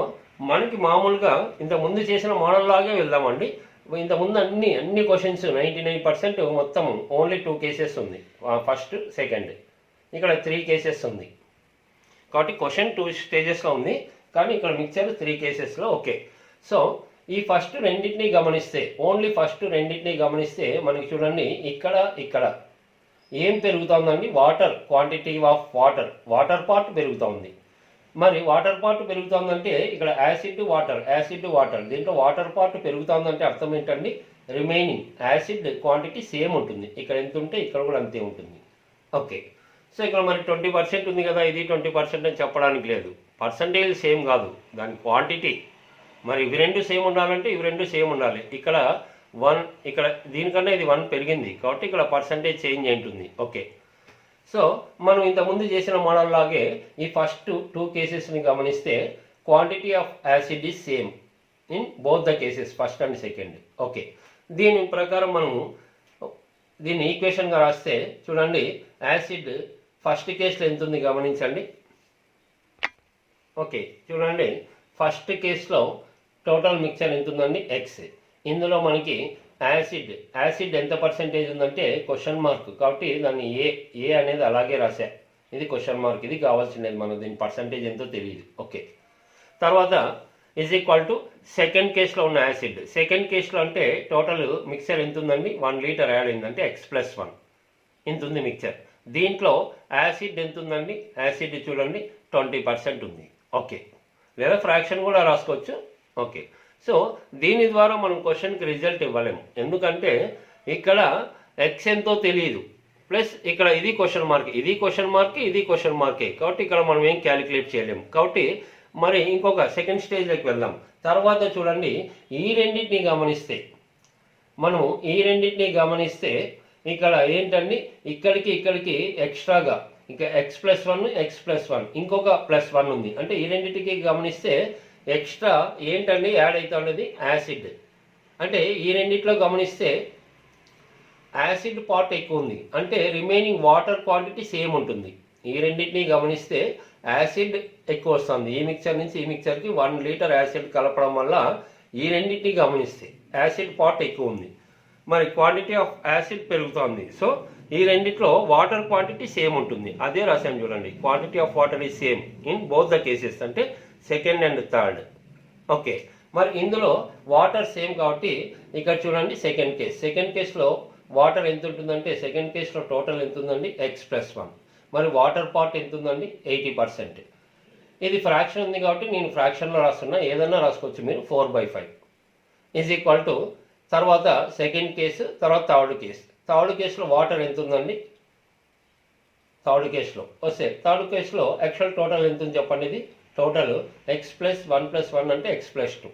మనకి మామూలుగా ఇంతకుముందు చేసిన మోడల్ లాగే వెళ్దామండి. ఇంతకుముందు అన్ని క్వశ్చన్స్ 99% మొత్తం ఓన్లీ 2 కేసెస్ ఉంది, ఫస్ట్ సెకండ్. ఇక్కడ 3 కేసెస్ ఉంది కాబట్టి క్వశ్చన్ 2 స్టేజెస్లో ఉంది, కానీ ఇక్కడ మిక్చర్ 3 కేసెస్లో. ఓకే, సో ఈ ఫస్ట్ రెండింటిని గమనిస్తే, ఓన్లీ ఫస్ట్ రెండింటిని గమనిస్తే మనకి చూడండి ఇక్కడ ఏం పెరుగుతుందండి, water, quantity of water part పెరుగుతుంది. మరి వాటర్ పార్ట్ పెరుగుతుందంటే ఇక్కడ యాసిడ్ వాటర్, దీంట్లో వాటర్ పార్ట్ పెరుగుతుందంటే అర్థం ఏంటండి, రిమైనింగ్ యాసిడ్ క్వాంటిటీ సేమ్ ఉంటుంది. ఇక్కడ ఎంత ఉంటే ఇక్కడ కూడా అంతే ఉంటుంది. ఓకే, సో ఇక్కడ మరి 20% ఉంది కదా, ఇది 20% అని చెప్పడానికి లేదు. పర్సంటేజ్ సేమ్ కాదు, దాని క్వాంటిటీ. మరి ఇవి రెండు సేమ్ ఉండాలంటే ఇవి రెండు సేమ్ ఉండాలి. ఇక్కడ 1, ఇక్కడ దీనికన్నా ఇది 1 పెరిగింది కాబట్టి ఇక్కడ పర్సంటేజ్ చేంజ్ ఉంటుంది. ఓకే, సో మనం ఇంతకుముందు చేసిన మోడల్ లాగే ఈ ఫస్ట్ 2 కేసెస్ని గమనిస్తే quantity of acid is same in both the cases, first and second. Okay, దీని ప్రకారం మనము దీన్ని ఈక్వేషన్గా రాస్తే చూడండి, యాసిడ్ ఫస్ట్ కేసులో ఎంత ఉంది గమనించండి. ఓకే, చూడండి ఫస్ట్ కేసులో టోటల్ మిక్చర్ ఎంత ఉందండి, ఎక్స్. ఇందులో మనకి యాసిడ్ ఎంత పర్సెంటేజ్ ఉందంటే క్వశ్చన్ మార్క్ కాబట్టి దాన్ని ఏ అనేది అలాగే రాశా. ఇది క్వశ్చన్ మార్క్, ఇది కావాల్సినది, మనకు దీని పర్సెంటేజ్ ఎంతో తెలియదు. ఓకే, తర్వాత ఈజ్ ఈక్వల్ టు సెకండ్ కేసులో ఉన్న యాసిడ్. సెకండ్ కేసులో అంటే టోటల్ మిక్చర్ ఎంత ఉందండి, 1 లీటర్ యాడ్ అయిందంటే x+1 ఇంత ఉంది మిక్చర్. దీంట్లో యాసిడ్ ఎంత ఉందండి, యాసిడ్ చూడండి 20% ఉంది. ఓకే, లేదా ఫ్రాక్షన్ కూడా రాసుకోవచ్చు. ఓకే, సో దీని ద్వారా మనం క్వశ్చన్కి రిజల్ట్ ఇవ్వలేము, ఎందుకంటే ఇక్కడ ఎక్స్ ఎంతో తెలియదు, ప్లస్ ఇక్కడ ఇది క్వశ్చన్ మార్క్, ఇది క్వశ్చన్ మార్కే కాబట్టి ఇక్కడ మనం ఏం క్యాలిక్యులేట్ చేయలేము. కాబట్టి మరి ఇంకొక సెకండ్ స్టేజ్లోకి వెళ్దాం. తర్వాత చూడండి, ఈ రెండింటిని గమనిస్తే ఇక్కడ ఏంటండి, ఇక్కడికి ఎక్స్ట్రాగా ఇంకా x+1 ఇంకొక +1 ఉంది. అంటే ఈ రెండింటికి గమనిస్తే ఎక్స్ట్రా ఏంటండి యాడ్ అవుతున్నది, యాసిడ్. అంటే ఈ రెండిట్లో గమనిస్తే యాసిడ్ పార్ట్ ఎక్కువ ఉంది, అంటే రిమైనింగ్ వాటర్ క్వాంటిటీ సేమ్ ఉంటుంది. ఈ రెండింటిని గమనిస్తే యాసిడ్ ఎక్కువ వస్తుంది. ఈ మిక్చర్ నుంచి ఈ మిక్చర్కి 1 లీటర్ యాసిడ్ కలపడం వల్ల ఈ రెండింటిని గమనిస్తే యాసిడ్ పార్ట్ ఎక్కువ ఉంది, మరి క్వాంటిటీ ఆఫ్ యాసిడ్ పెరుగుతుంది. సో ఈ రెండిట్లో వాటర్ క్వాంటిటీ సేమ్ ఉంటుంది, అదే రాశాను చూడండి. Quantity of water is same in both the cases, అంటే సెకండ్ అండ్ థర్డ్. ఓకే, మరి ఇందులో వాటర్ సేమ్ కాబట్టి ఇక్కడ చూడండి సెకండ్ కేసులో వాటర్ ఎంత ఉంటుందంటే, సెకండ్ కేసులో టోటల్ ఎంత ఉందండి, x+1. మరి వాటర్ పార్ట్ ఎంత ఉందండి, 80%. ఇది ఫ్రాక్షన్ ఉంది కాబట్టి నేను ఫ్రాక్షన్లో రాస్తున్నా, ఏదన్నా రాసుకోవచ్చు మీరు, 4/5 ఈజ్ ఈక్వల్ టు. తర్వాత సెకండ్ కేసు, తర్వాత థర్డ్ కేసులో వాటర్ ఎంత ఉందండి, థర్డ్ కేసులో యాక్చువల్ టోటల్ ఎంత ఉంది చెప్పండి. ఇది టోటల్ x+1+1 అంటే x+2.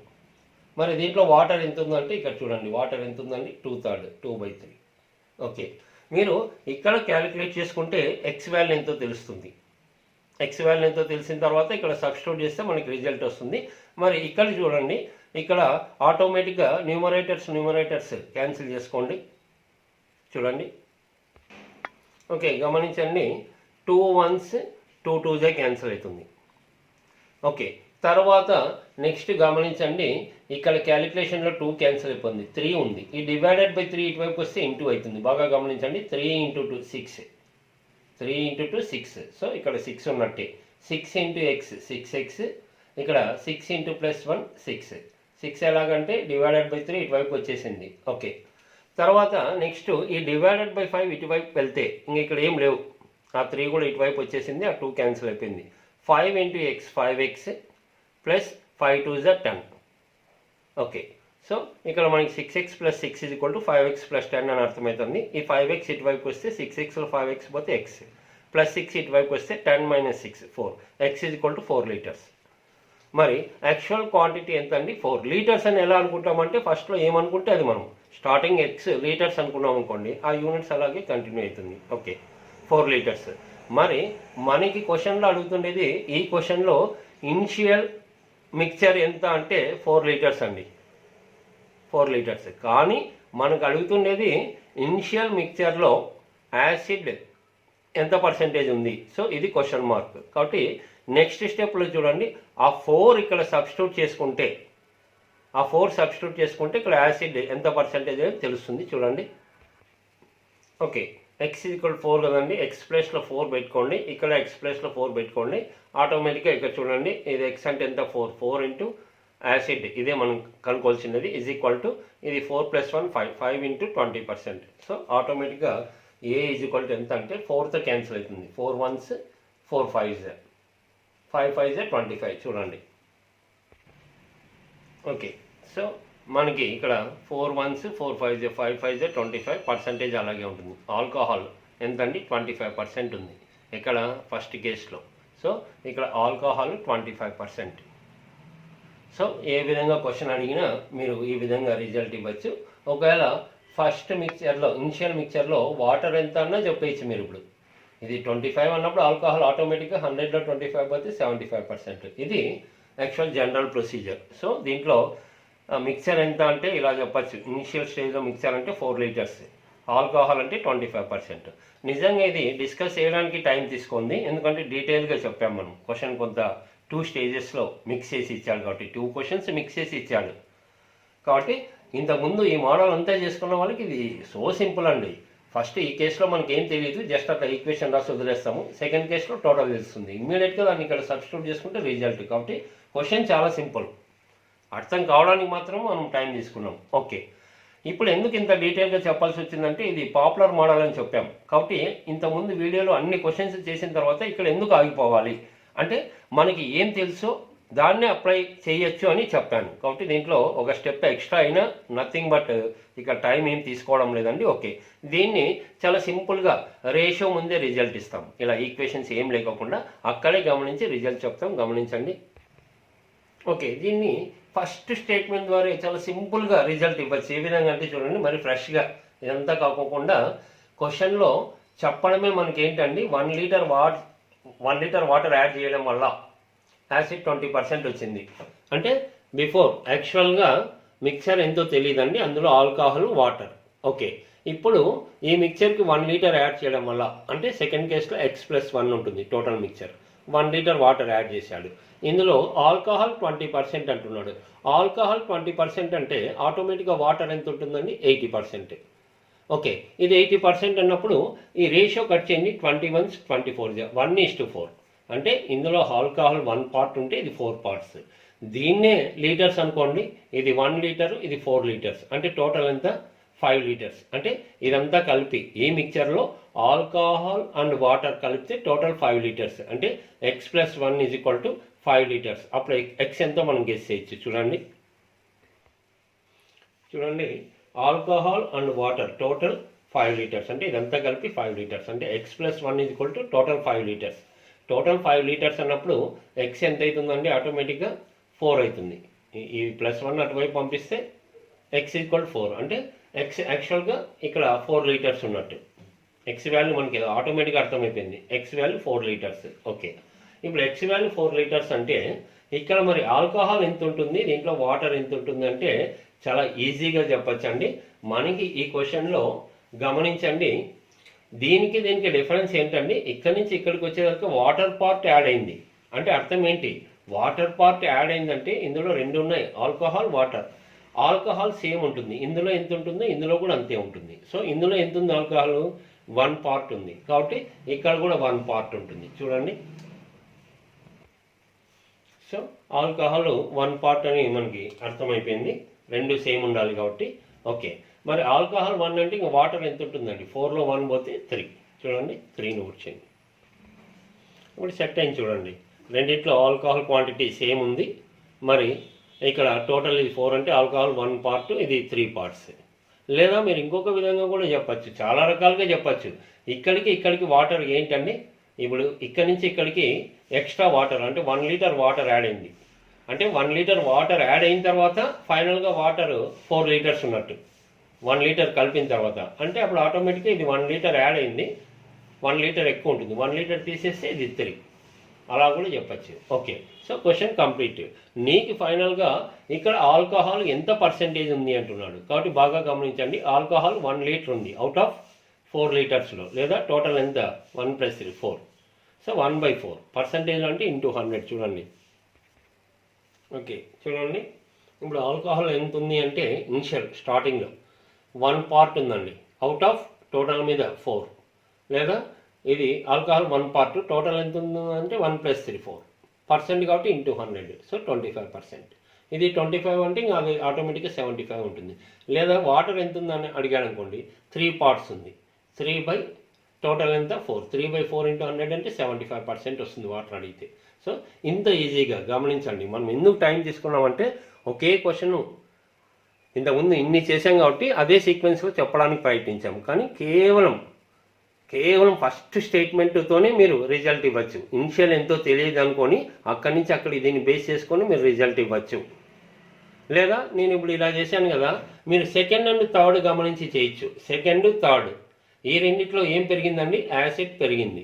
మరి దీంట్లో వాటర్ ఎంత ఉందంటే ఇక్కడ చూడండి, వాటర్ ఎంత ఉందండి, 2/3. ఓకే, మీరు ఇక్కడ క్యాలిక్యులేట్ చేసుకుంటే ఎక్స్ వాల్యూ ఎంతో తెలుస్తుంది. ఎక్స్ వాల్యూ ఎంతో తెలిసిన తర్వాత ఇక్కడ సబ్స్టిట్యూట్ చేస్తే మనకి రిజల్ట్ వస్తుంది. మరి ఇక్కడ చూడండి, ఇక్కడ ఆటోమేటిక్గా న్యూమరేటర్స్ క్యాన్సిల్ చేసుకోండి. చూడండి, ఓకే గమనించండి, 2 1s 2 2s క్యాన్సిల్ అవుతుంది. ఓకే, తర్వాత నెక్స్ట్ గమనించండి, ఇక్కడ క్యాలిక్యులేషన్లో 2 క్యాన్సిల్ అయిపోయింది, 3 ఉంది. ఈ డివైడెడ్ బై 3 ఇటువైపు వస్తే ఇంటూ అవుతుంది. బాగా గమనించండి, 3 × 2 6, 3 × 2 6. సో ఇక్కడ 6 ఉన్నట్టే. 6 × x 6x, ఇక్కడ 6 × +1 6. 6 ఎలాగంటే డివైడెడ్ బై 3 ఇటువైపు వచ్చేసింది. ఓకే, తర్వాత నెక్స్ట్ ఈ డివైడెడ్ బై 5 ఇటువైపు వెళ్తే ఇంక ఇక్కడ ఏం లేవు, ఆ 3 కూడా ఇటువైపు వచ్చేసింది, ఆ 2 క్యాన్సిల్ అయిపోయింది. 5 × x 5x plus 5 2s 10. Okay, so ఇక్కడ మనకి 6x + 6 = 5x + 10 అని అర్థమవుతుంది. ఈ 5x ఇటువైపు వస్తే 6xలో 5x పోతే x. ప్లస్ 6 ఇటువైపుకి వస్తే 10 - 6 4 x = 4 లీటర్స్. మరి యాక్చువల్ క్వాంటిటీ ఎంత అండి? 4 లీటర్స్ అని ఎలా అనుకుంటామంటే ఫస్ట్లో ఏమనుకుంటే అది మనం స్టార్టింగ్ x లీటర్స్ అనుకున్నాం అనుకోండి, ఆ యూనిట్స్ అలాగే కంటిన్యూ అవుతుంది. Okay, 4 litres. మరి మనకి క్వశ్చన్లో అడుగుతుండేది, ఈ క్వశ్చన్లో ఇనిషియల్ మిక్చర్ ఎంత అంటే 4 లీటర్స్ అండి, 4 లీటర్స్. కానీ మనకు అడుగుతుండేది ఇనిషియల్ మిక్చర్లో యాసిడ్ ఎంత పర్సెంటేజ్ ఉంది. సో ఇది క్వశ్చన్ మార్క్. కాబట్టి నెక్స్ట్ స్టెప్లో చూడండి, ఆ 4 ఇక్కడ సబ్స్టిట్యూట్ చేసుకుంటే, ఇక్కడ యాసిడ్ ఎంత పర్సెంటేజ్ తెలుస్తుంది చూడండి. ఓకే, x = 4 కదండి, x ప్లేస్లో 4 పెట్టుకోండి, ఇక్కడ x ప్లేస్లో 4 పెట్టుకోండి. ఆటోమేటిక్గా ఇక్కడ చూడండి, ఇది x అంటే ఎంత? 4 ఇంటూ యాసిడ్, ఇదే మనం కనుక్కోవాల్సినది, = ఇది 4 + 1 5 ఇంటూ 20%. సో ఆటోమేటిక్గా A = ఎంత అంటే 4తో క్యాన్సిల్ అవుతుంది. 4 1s 4 5s 5 5s 25 చూడండి. ఓకే, సో మనకి ఇక్కడ 4 1s 4 5s 5 5s 25% అలాగే ఉంటుంది. ఆల్కహాల్ ఎంత అండి? 25% ఉంది ఇక్కడ ఫస్ట్ కేసులో. సో ఇక్కడ ఆల్కహాల్ 25%. సో ఏ విధంగా క్వశ్చన్ అడిగినా మీరు ఈ విధంగా రిజల్ట్ ఇవ్వచ్చు. ఒకవేళ ఫస్ట్ మిక్చర్లో, ఇనిషియల్ మిక్చర్లో వాటర్ ఎంత అన్నా చెప్పేయచ్చు మీరు. ఇప్పుడు ఇది 25 అన్నప్పుడు ఆల్కహాల్ ఆటోమేటిక్గా 100లో 25 పోతే 75%. ఇది యాక్చువల్ జనరల్ ప్రొసీజర్. సో దీంట్లో మిక్చర్ ఎంత అంటే ఇలా చెప్పచ్చు, ఇనిషియల్ స్టేజ్లో మిక్చర్ అంటే 4 లీటర్స్, ఆల్కహాల్ అంటే 25%. నిజంగా ఇది డిస్కస్ చేయడానికి టైం తీసుకుంది, ఎందుకంటే డీటెయిల్గా చెప్పాం మనం. క్వశ్చన్ కొంత 2 స్టేజెస్లో మిక్స్ చేసి ఇచ్చాడు కాబట్టి 2 క్వశ్చన్స్ మిక్స్ చేసి ఇచ్చాడు కాబట్టి ఇంతకుముందు ఈ మోడల్ అంతా చేసుకున్న వాళ్ళకి ఇది సో సింపుల్ అండి. ఫస్ట్ ఈ కేసులో మనకి ఏం తెలియదు, జస్ట్ అట్లా ఈక్వేషన్ రాసి వదిలేస్తాము. సెకండ్ కేసులో టోటల్ తెలుస్తుంది, ఇమ్మీడియట్గా దాన్ని ఇక్కడ సబ్స్టిట్యూట్ చేసుకుంటే రిజల్ట్. కాబట్టి క్వశ్చన్ చాలా సింపుల్, అర్థం కావడానికి మాత్రం మనం టైం తీసుకున్నాం. ఓకే, ఇప్పుడు ఎందుకు ఇంత డీటెయిల్గా చెప్పాల్సి వచ్చిందంటే ఇది పాపులర్ మోడల్ అని చెప్పాం కాబట్టి ఇంతకుముందు వీడియోలో అన్ని క్వశ్చన్స్ చేసిన తర్వాత ఇక్కడ ఎందుకు ఆగిపోవాలి అంటే మనకి ఏం తెలుసో దాన్నే అప్లై చేయొచ్చు అని చెప్పాను. కాబట్టి దీంట్లో ఒక స్టెప్ ఎక్స్ట్రా అయినా నథింగ్ బట్ ఇక టైం ఏం తీసుకోవడం లేదండి. ఓకే, దీన్ని చాలా సింపుల్గా రేషియో ముందే రిజల్ట్ ఇస్తాం, ఇలా ఈక్వేషన్స్ ఏం లేకుండా అక్కడే గమనించి రిజల్ట్ చెప్తాం. గమనించండి. ఓకే, దీన్ని ఫస్ట్ స్టేట్మెంట్ ద్వారా చాలా సింపుల్గా రిజల్ట్ ఇవ్వచ్చు. ఏ విధంగా అంటే చూడండి, మరి ఫ్రెష్గా ఇదంతా కాకుండా క్వశ్చన్లో చెప్పడమే మనకి ఏంటండి, 1 లీటర్ వాటర్ యాడ్ చేయడం వల్ల యాసిడ్ 20% వచ్చింది. అంటే బిఫోర్ యాక్చువల్గా మిక్చర్ ఎంతో తెలియదండి, అందులో ఆల్కహాల్ వాటర్. ఓకే, ఇప్పుడు ఈ మిక్చర్కి 1 లీటర్ యాడ్ చేయడం వల్ల అంటే సెకండ్ కేసులో x+1 ఉంటుంది total mixture, 1 litre water add చేశాడు. ఇందులో ఆల్కహాల్ 20% అంటున్నాడు. ఆల్కహాల్ 20% అంటే ఆటోమేటిక్గా వాటర్ ఎంత ఉంటుందండి? 80%. ఓకే, ఇది 80% అన్నప్పుడు ఈ రేషియో కట్ చేయండి, 21 24 1:4. అంటే ఇందులో ఆల్కహాల్ 1 పార్ట్ ఉంటే ఇది 4 పార్ట్స్. దీన్నే లీటర్స్ అనుకోండి, ఇది 1 లీటర్, ఇది 4 లీటర్స్, అంటే టోటల్ ఎంత? 5 లీటర్స్. అంటే ఇదంతా కలిపి ఈ మిక్చర్లో ఆల్కహాల్ అండ్ వాటర్ కలిపితే టోటల్ 5 లీటర్స్. అంటే x+1 = 5 లీటర్స్. అప్పుడు x ఎంతో మనం గెస్ చేయొచ్చు. చూడండి alcohol and water total 5 litres, అంటే ఇదంతా కలిపి 5 లీటర్స్. అంటే x+1 = total 5 litres. Total 5 litres అన్నప్పుడు x ఎంత అవుతుందండి? ఆటోమేటిక్గా 4 అవుతుంది. ఈ +1 అటువైపు పంపిస్తే x = 4. అంటే x యాక్చువల్గా ఇక్కడ 4 లీటర్స్ ఉన్నట్టు. x వాల్యూ మనకి ఆటోమేటిక్గా అర్థమైపోయింది, x వాల్యూ 4 లీటర్స్. ఓకే, ఇప్పుడు x వాల్యూ 4 లీటర్స్ అంటే ఇక్కడ మరి ఆల్కహాల్ ఎంత ఉంటుంది, దీంట్లో వాటర్ ఎంత ఉంటుంది అంటే చాలా ఈజీగా చెప్పచ్చండి. మనకి ఈ క్వశ్చన్లో గమనించండి, దీనికి డిఫరెన్స్ ఏంటండి? ఇక్కడి నుంచి ఇక్కడికి వచ్చేసరికి వాటర్ పార్ట్ యాడ్ అయింది. అంటే అర్థం ఏంటి? వాటర్ పార్ట్ యాడ్ అయిందంటే ఇందులో 2 ఉన్నాయి, ఆల్కహాల్ వాటర్. ఆల్కహాల్ సేమ్ ఉంటుంది, ఇందులో ఎంత ఉంటుందో ఇందులో కూడా అంతే ఉంటుంది. సో ఇందులో ఎంత ఉంది? ఆల్కహాల్ 1 పార్ట్ ఉంది, కాబట్టి ఇక్కడ కూడా 1 పార్ట్ ఉంటుంది. చూడండి, సో ఆల్కహాల్ 1 పార్ట్ అని మనకి అర్థమైపోయింది, 2 సేమ్ ఉండాలి కాబట్టి. ఓకే, మరి ఆల్కహాల్ 1 అంటే ఇంకా వాటర్ ఎంత ఉంటుందండి? 4లో 1 పోతే 3. చూడండి, 3ని వచ్చేయండి. ఇప్పుడు సెట్ అయింది. చూడండి, రెండిట్లో ఆల్కహాల్ క్వాంటిటీ సేమ్ ఉంది. మరి ఇక్కడ టోటల్ ఇది 4 అంటే ఆల్కహాల్ 1 పార్ట్, ఇది 3 పార్ట్స్. లేదా మీరు ఇంకొక విధంగా కూడా చెప్పచ్చు, చాలా రకాలుగా చెప్పచ్చు. ఇక్కడికి వాటర్ ఏంటండి? ఇప్పుడు ఇక్కడి నుంచి ఇక్కడికి ఎక్స్ట్రా వాటర్ అంటే 1 లీటర్ వాటర్ యాడ్ అయింది. అంటే 1 లీటర్ వాటర్ యాడ్ అయిన తర్వాత ఫైనల్గా వాటర్ 4 లీటర్స్ ఉన్నట్టు. 1 లీటర్ కలిపిన తర్వాత అంటే అప్పుడు ఆటోమేటిక్గా ఇది 1 లీటర్ యాడ్ అయింది, 1 లీటర్ ఎక్కువ ఉంటుంది. 1 లీటర్ తీసేస్తే ఇది 3, అలా కూడా చెప్పచ్చు. Okay, so question complete. నీకు ఫైనల్గా ఇక్కడ ఆల్కహాల్ ఎంత పర్సెంటేజ్ ఉంది అంటున్నాడు. కాబట్టి బాగా గమనించండి. ఆల్కహాల్ 1 లీటర్ ఉంది అవుట్ ఆఫ్ 4 లీటర్స్లో, లేదా టోటల్ ఎంత 1 + 3 4. సో 1/4 పర్సెంటేజ్ అంటే ఇంటూ 100. చూడండి. ఓకే, చూడండి. ఇప్పుడు ఆల్కహాల్ ఎంత ఉంది అంటే ఇనిషియల్ స్టార్టింగ్లో 1 పార్ట్ ఉందండి అవుట్ ఆఫ్ టోటల్ మీద 4, లేదా ఇది ఆల్కహాల్ 1 పార్ట్, టోటల్ ఎంత ఉందంటే 1 + 3 4 పర్సెంట్ కాబట్టి ఇంటూ 100. సో 25%. ఇది 25 అంటే ఇంకా అది ఆటోమేటిక్గా 75 ఉంటుంది. లేదా వాటర్ ఎంత ఉందని అడిగాడు అనుకోండి, 3 పార్ట్స్ ఉంది, 3 టోటల్ ఎంత 4, 3/4 × 100 అంటే 75% వస్తుంది వాటర్ అడిగితే. సో ఇంత ఈజీగా గమనించండి. మనం ఎందుకు టైం తీసుకున్నామంటే ఒకే క్వశ్చన్ ఇంతకుముందు ఇన్ని చేసాం కాబట్టి అదే సీక్వెన్స్లో చెప్పడానికి ప్రయత్నించాము. కానీ కేవలం ఫస్ట్ స్టేట్మెంట్తోనే మీరు రిజల్ట్ ఇవ్వచ్చు. ఇనిషియల్ ఎంతో తెలియదు అనుకొని అక్కడి నుంచి అక్కడ దీన్ని బేస్ చేసుకొని మీరు రిజల్ట్ ఇవ్వచ్చు. లేదా నేను ఇప్పుడు ఇలా చేశాను కదా, మీరు సెకండ్ అండ్ థర్డ్ గమనించి చేయొచ్చు. సెకండ్ థర్డ్ ఈ రెండిట్లో ఏం పెరిగిందండి? యాసిడ్ పెరిగింది.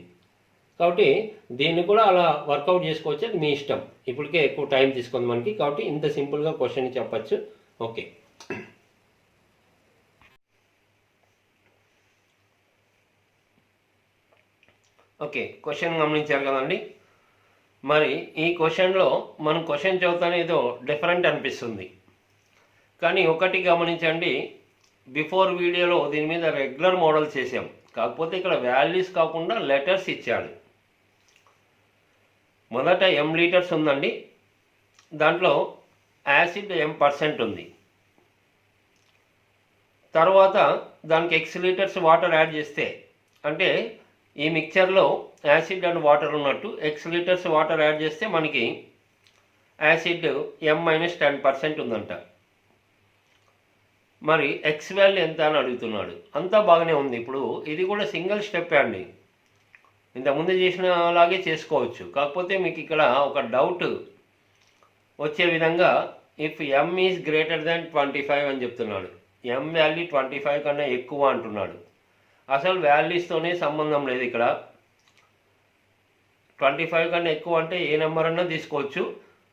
కాబట్టి దీన్ని కూడా అలా వర్కౌట్ చేసుకోవచ్చు, అది మీ ఇష్టం. ఇప్పటికే ఎక్కువ టైం తీసుకుంది మనకి, కాబట్టి ఇంత సింపుల్గా క్వశ్చన్ చెప్పచ్చు. ఓకే, ఓకే, క్వశ్చన్ గమనించారు కదండి. మరి ఈ క్వశ్చన్లో మనం క్వశ్చన్ చదువుతానే ఏదో డిఫరెంట్ అనిపిస్తుంది. కానీ ఒకటి గమనించండి, బిఫోర్ వీడియోలో దీని మీద రెగ్యులర్ మోడల్ చేసాం. కాకపోతే ఇక్కడ వాల్యూస్ కాకుండా లెటర్స్ ఇచ్చాడు. మొదట m లీటర్స్ ఉందండి, దాంట్లో యాసిడ్ m% ఉంది. తర్వాత దానికి x లీటర్స్ వాటర్ యాడ్ చేస్తే, అంటే ఈ మిక్చర్లో యాసిడ్ అండ్ వాటర్ ఉన్నట్టు x లీటర్స్ వాటర్ యాడ్ చేస్తే మనకి యాసిడ్ m-10% ఉందంట. మరి x వాల్యూ ఎంత అని అడుగుతున్నాడు. అంతా బాగానే ఉంది. ఇప్పుడు ఇది కూడా సింగిల్ స్టెప్ అండి, ఇంతకుముందు చేసిన అలాగే చేసుకోవచ్చు. కాకపోతే మీకు ఇక్కడ ఒక డౌట్ వచ్చే విధంగా if m is greater than 25 అని చెప్తున్నాడు. m వాల్యూ 25 కన్నా ఎక్కువ అంటున్నాడు. అసలు వాల్యూస్తోనే సంబంధం లేదు. ఇక్కడ 25 కన్నా ఎక్కువ అంటే ఏ నెంబర్ అన్నా తీసుకోవచ్చు.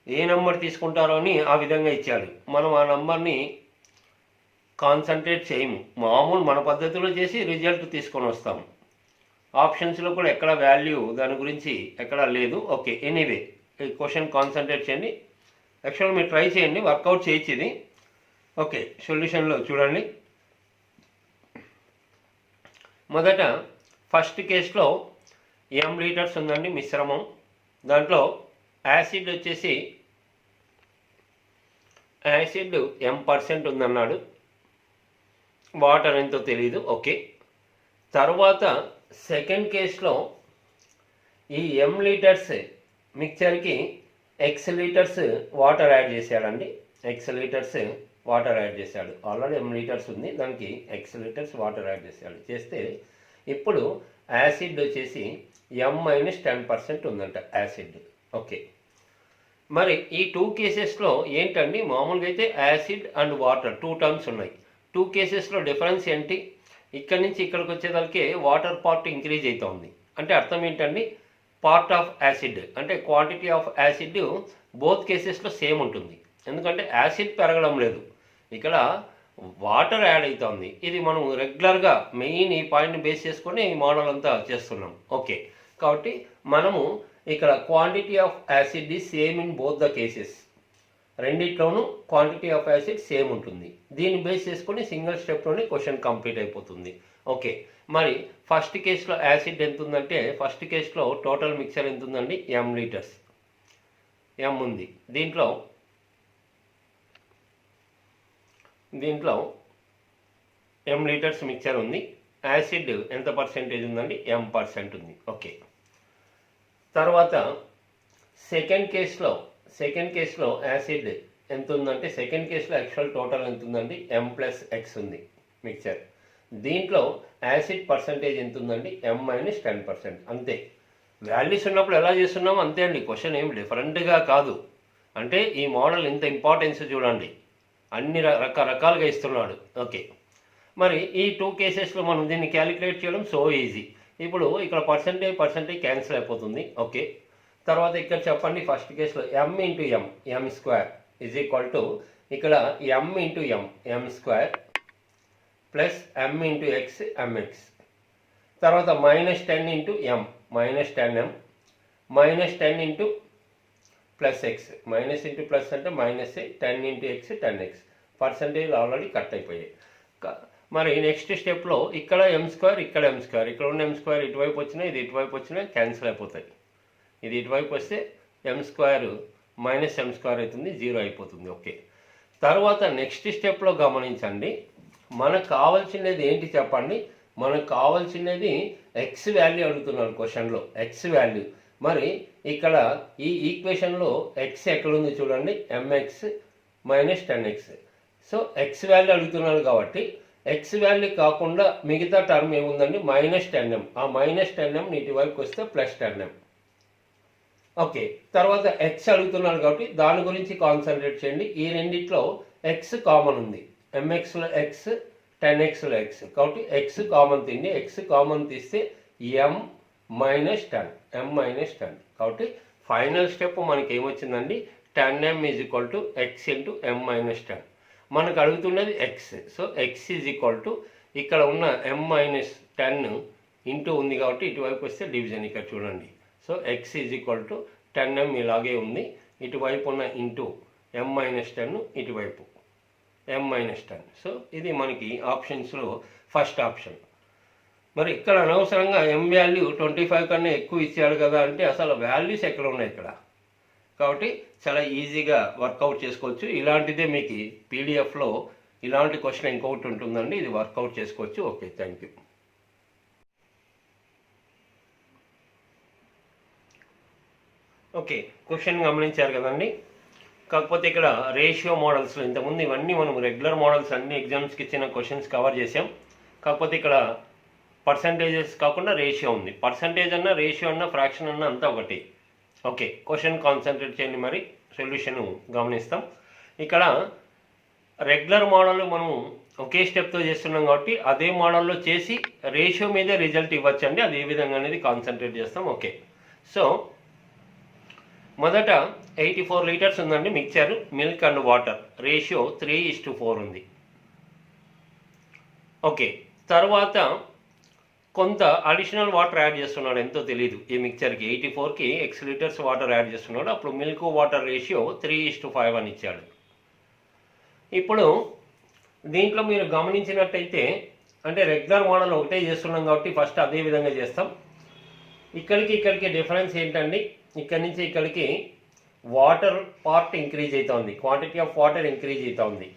ఏ నెంబర్ తీసుకుంటారో అని ఆ విధంగా ఇచ్చాడు. మనం ఆ నెంబర్ని కాన్సన్ట్రేట్ చేయము, మామూలు మన పద్ధతిలో చేసి రిజల్ట్ తీసుకొని వస్తాము. ఆప్షన్స్లో కూడా ఎక్కడ వాల్యూ దాని గురించి ఎక్కడ లేదు. ఓకే, ఎనీవే ఈ క్వశ్చన్ కాన్సన్ట్రేట్ చేయండి. యాక్చువల్గా మీరు ట్రై చేయండి, వర్కౌట్ చేయొచ్చు ఇది. ఓకే, సొల్యూషన్లో చూడండి. మొదట ఫస్ట్ కేసులో m లీటర్స్ ఉందండి మిశ్రమం. దాంట్లో యాసిడ్ వచ్చేసి m% ఉందన్నాడు. వాటర్ ఎంతో తెలీదు. ఓకే, తర్వాత సెకండ్ కేసులో ఈ m లీటర్స్ మిక్చర్కి x లీటర్స్ వాటర్ యాడ్ చేశాడండి. x లీటర్స్ వాటర్ యాడ్ చేశాడు. ఆల్రెడీ m లీటర్స్ ఉంది, దానికి x లీటర్స్ వాటర్ యాడ్ చేశాడు. చేస్తే ఇప్పుడు యాసిడ్ వచ్చేసి m-10% ఉందంట యాసిడ్. ఓకే, మరి ఈ 2 కేసెస్లో ఏంటండి, మామూలుగా అయితే యాసిడ్ అండ్ వాటర్ 2 టర్మ్స్ ఉన్నాయి. 2 కేసెస్లో డిఫరెన్స్ ఏంటి? ఇక్కడి నుంచి ఇక్కడికి వచ్చేదానికి వాటర్ పార్ట్ ఇంక్రీజ్ అవుతుంది. అంటే అర్థం ఏంటండి, పార్ట్ ఆఫ్ యాసిడ్ అంటే క్వాంటిటీ ఆఫ్ యాసిడ్ బోత్ కేసెస్లో సేమ్ ఉంటుంది. ఎందుకంటే యాసిడ్ పెరగడం లేదు, ఇక్కడ వాటర్ యాడ్ అవుతుంది. ఇది మనం రెగ్యులర్గా మెయిన్ ఈ పాయింట్ని బేస్ చేసుకొని ఈ మోడల్ అంతా చేస్తున్నాం. ఓకే, కాబట్టి మనము ఇక్కడ quantity of acid is same in both the cases. రెండిట్లోనూ క్వాంటిటీ ఆఫ్ యాసిడ్ సేమ్ ఉంటుంది. దీన్ని బేస్ చేసుకొని సింగిల్ స్టెప్లోనే క్వశ్చన్ కంప్లీట్ అయిపోతుంది. ఓకే, మరి ఫస్ట్ కేసులో యాసిడ్ ఎంత ఉందంటే, ఫస్ట్ కేసులో టోటల్ మిక్చర్ ఎంత ఉందండి? m లీటర్స్ m ఉంది. దీంట్లో m లీటర్స్ మిక్చర్ ఉంది. యాసిడ్ ఎంత పర్సెంటేజ్ ఉందండి? m% ఉంది. ఓకే, తర్వాత సెకండ్ కేసులో యాసిడ్ ఎంత ఉందంటే, సెకండ్ కేసులో యాక్చువల్ టోటల్ ఎంత ఉందండి? m+x ఉంది మిక్చర్. దీంట్లో యాసిడ్ పర్సంటేజ్ ఎంత ఉందండి? m-10%. అంతే. వాల్యూస్ ఉన్నప్పుడు ఎలా చేస్తున్నాం అంతే అండి, క్వశ్చన్ ఏం డిఫరెంట్గా కాదు. అంటే ఈ మోడల్ ఇంత ఇంపార్టెన్స్ చూడండి, అన్ని రకరకాలుగా ఇస్తున్నాడు. ఓకే, మరి ఈ 2 కేసెస్లో మనం దీన్ని క్యాలిక్యులేట్ చేయడం సో ఈజీ. ఇప్పుడు ఇక్కడ పర్సంటేజ్ క్యాన్సిల్ అయిపోతుంది. ఓకే, తర్వాత ఇక్కడ చెప్పండి, ఫస్ట్ కేసులో m into M square is equal to ఇక్కడ m into M square plus m into X MX. తర్వాత -10 into m -10m -10 into plus X, minus into plus అంటే minus 10 into X 10x. Percentage already cut అయిపోయాయి. మరి next స్టెప్లో ఇక్కడ m² ఇక్కడ m², ఇక్కడ ఉన్న m² ఇటువైపు వచ్చినా ఇది ఇటువైపు వచ్చినా క్యాన్సిల్ అయిపోతాయి. ఇది ఇటువైపు వస్తే m² మైనస్ m² అవుతుంది, 0 అయిపోతుంది. ఓకే, తర్వాత నెక్స్ట్ స్టెప్లో గమనించండి, మనకు కావాల్సినది ఏంటి చెప్పండి. మనకు కావాల్సినది ఎక్స్ వాల్యూ అడుగుతున్నాడు క్వశ్చన్లో, ఎక్స్ వాల్యూ. మరి ఇక్కడ ఈ ఈక్వేషన్లో ఎక్స్ ఎక్కడుంది చూడండి, mx -10x. So X value అడుగుతున్నాడు కాబట్టి ఎక్స్ వాల్యూ కాకుండా మిగతా టర్మ్ ఏముందండి, -10m. ఆ -10m నీటి వైపుకి వస్తే +10m. ఓకే, తర్వాత ఎక్స్ అడుగుతున్నాడు కాబట్టి దాని గురించి కాన్సన్ట్రేట్ చేయండి. ఈ రెండిట్లో ఎక్స్ కామన్ ఉంది, mxలో ఎక్స్ 10xలో ఎక్స్, కాబట్టి ఎక్స్ కామన్ తీయండి. ఎక్స్ కామన్ తీస్తే m -10. కాబట్టి ఫైనల్ స్టెప్ మనకి ఏమొచ్చిందండి, 10m is equal to X into m -10. మనకు అడుగుతున్నది X. So X is equal to ఇక్కడ ఉన్న m -10 ఇంటూ ఉంది కాబట్టి ఇటువైపు వస్తే డివిజన్ ఇక్కడ చూడండి. So X is equal to 10m ఇలాగే ఉంది, ఇటువైపు ఉన్న ఇంటూ m -10 ఇటువైపు m -10. సో ఇది మనకి ఆప్షన్స్లో ఫస్ట్ ఆప్షన్. మరి ఇక్కడ అనవసరంగా m వాల్యూ 25 కన్నా ఎక్కువ ఇచ్చాడు కదా అంటే అసలు వాల్యూస్ ఎక్కడ ఉన్నాయి ఇక్కడ, కాబట్టి చాలా ఈజీగా వర్కౌట్ చేసుకోవచ్చు. ఇలాంటిదే మీకు పీడిఎఫ్లో ఇలాంటి క్వశ్చన్ ఇంకొకటి ఉంటుందండి, ఇది వర్కౌట్ చేసుకోవచ్చు. Okay, thank you. Okay, question గమనించారు కదండి. కాకపోతే ఇక్కడ రేషియో మోడల్స్లో ఇంతకుముందు ఇవన్నీ మనం రెగ్యులర్ మోడల్స్ అన్ని ఎగ్జామ్స్కి ఇచ్చిన క్వశ్చన్స్ కవర్ చేసాం. కాకపోతే ఇక్కడ పర్సంటేజెస్ కాకుండా రేషియో ఉంది. పర్సంటేజ్ అన్న రేషియో అన్న ఫ్రాక్షన్ అన్న అంతా ఒకటి. ఓకే, క్వశ్చన్ కాన్సన్ట్రేట్ చేయండి, మరి సొల్యూషన్ గమనిస్తాం. ఇక్కడ రెగ్యులర్ మోడల్ మనం ఒకే స్టెప్తో చేస్తున్నాం కాబట్టి అదే మోడల్లో చేసి రేషియో మీదే రిజల్ట్ ఇవ్వచ్చండి. అది ఏ విధంగా అనేది కాన్సన్ట్రేట్ చేస్తాం. ఓకే, సో మొదట 84 లీటర్స్ ఉందండి mixture, milk and water, ratio 3:4 ఉంది. ఓకే, తర్వాత కొంత అడిషనల్ వాటర్ యాడ్ చేస్తున్నాడు, ఎంతో తెలియదు ఈ మిక్చర్కి. 84కి x లీటర్స్ వాటర్ యాడ్ చేస్తున్నాడు. అప్పుడు మిల్క్ వాటర్ రేషియో 3:5 అని ఇచ్చాడు. ఇప్పుడు దీంట్లో మీరు గమనించినట్టయితే అంటే రెగ్యులర్ మోడల్ ఒకటే చేస్తున్నాం కాబట్టి ఫస్ట్ అదే విధంగా చేస్తాం. ఇక్కడికి డిఫరెన్స్ ఏంటండి, ఇక్కడి నుంచి ఇక్కడికి వాటర్ పార్ట్ ఇంక్రీజ్ అవుతుంది, క్వాంటిటీ ఆఫ్ వాటర్ ఇంక్రీజ్ అవుతుంది.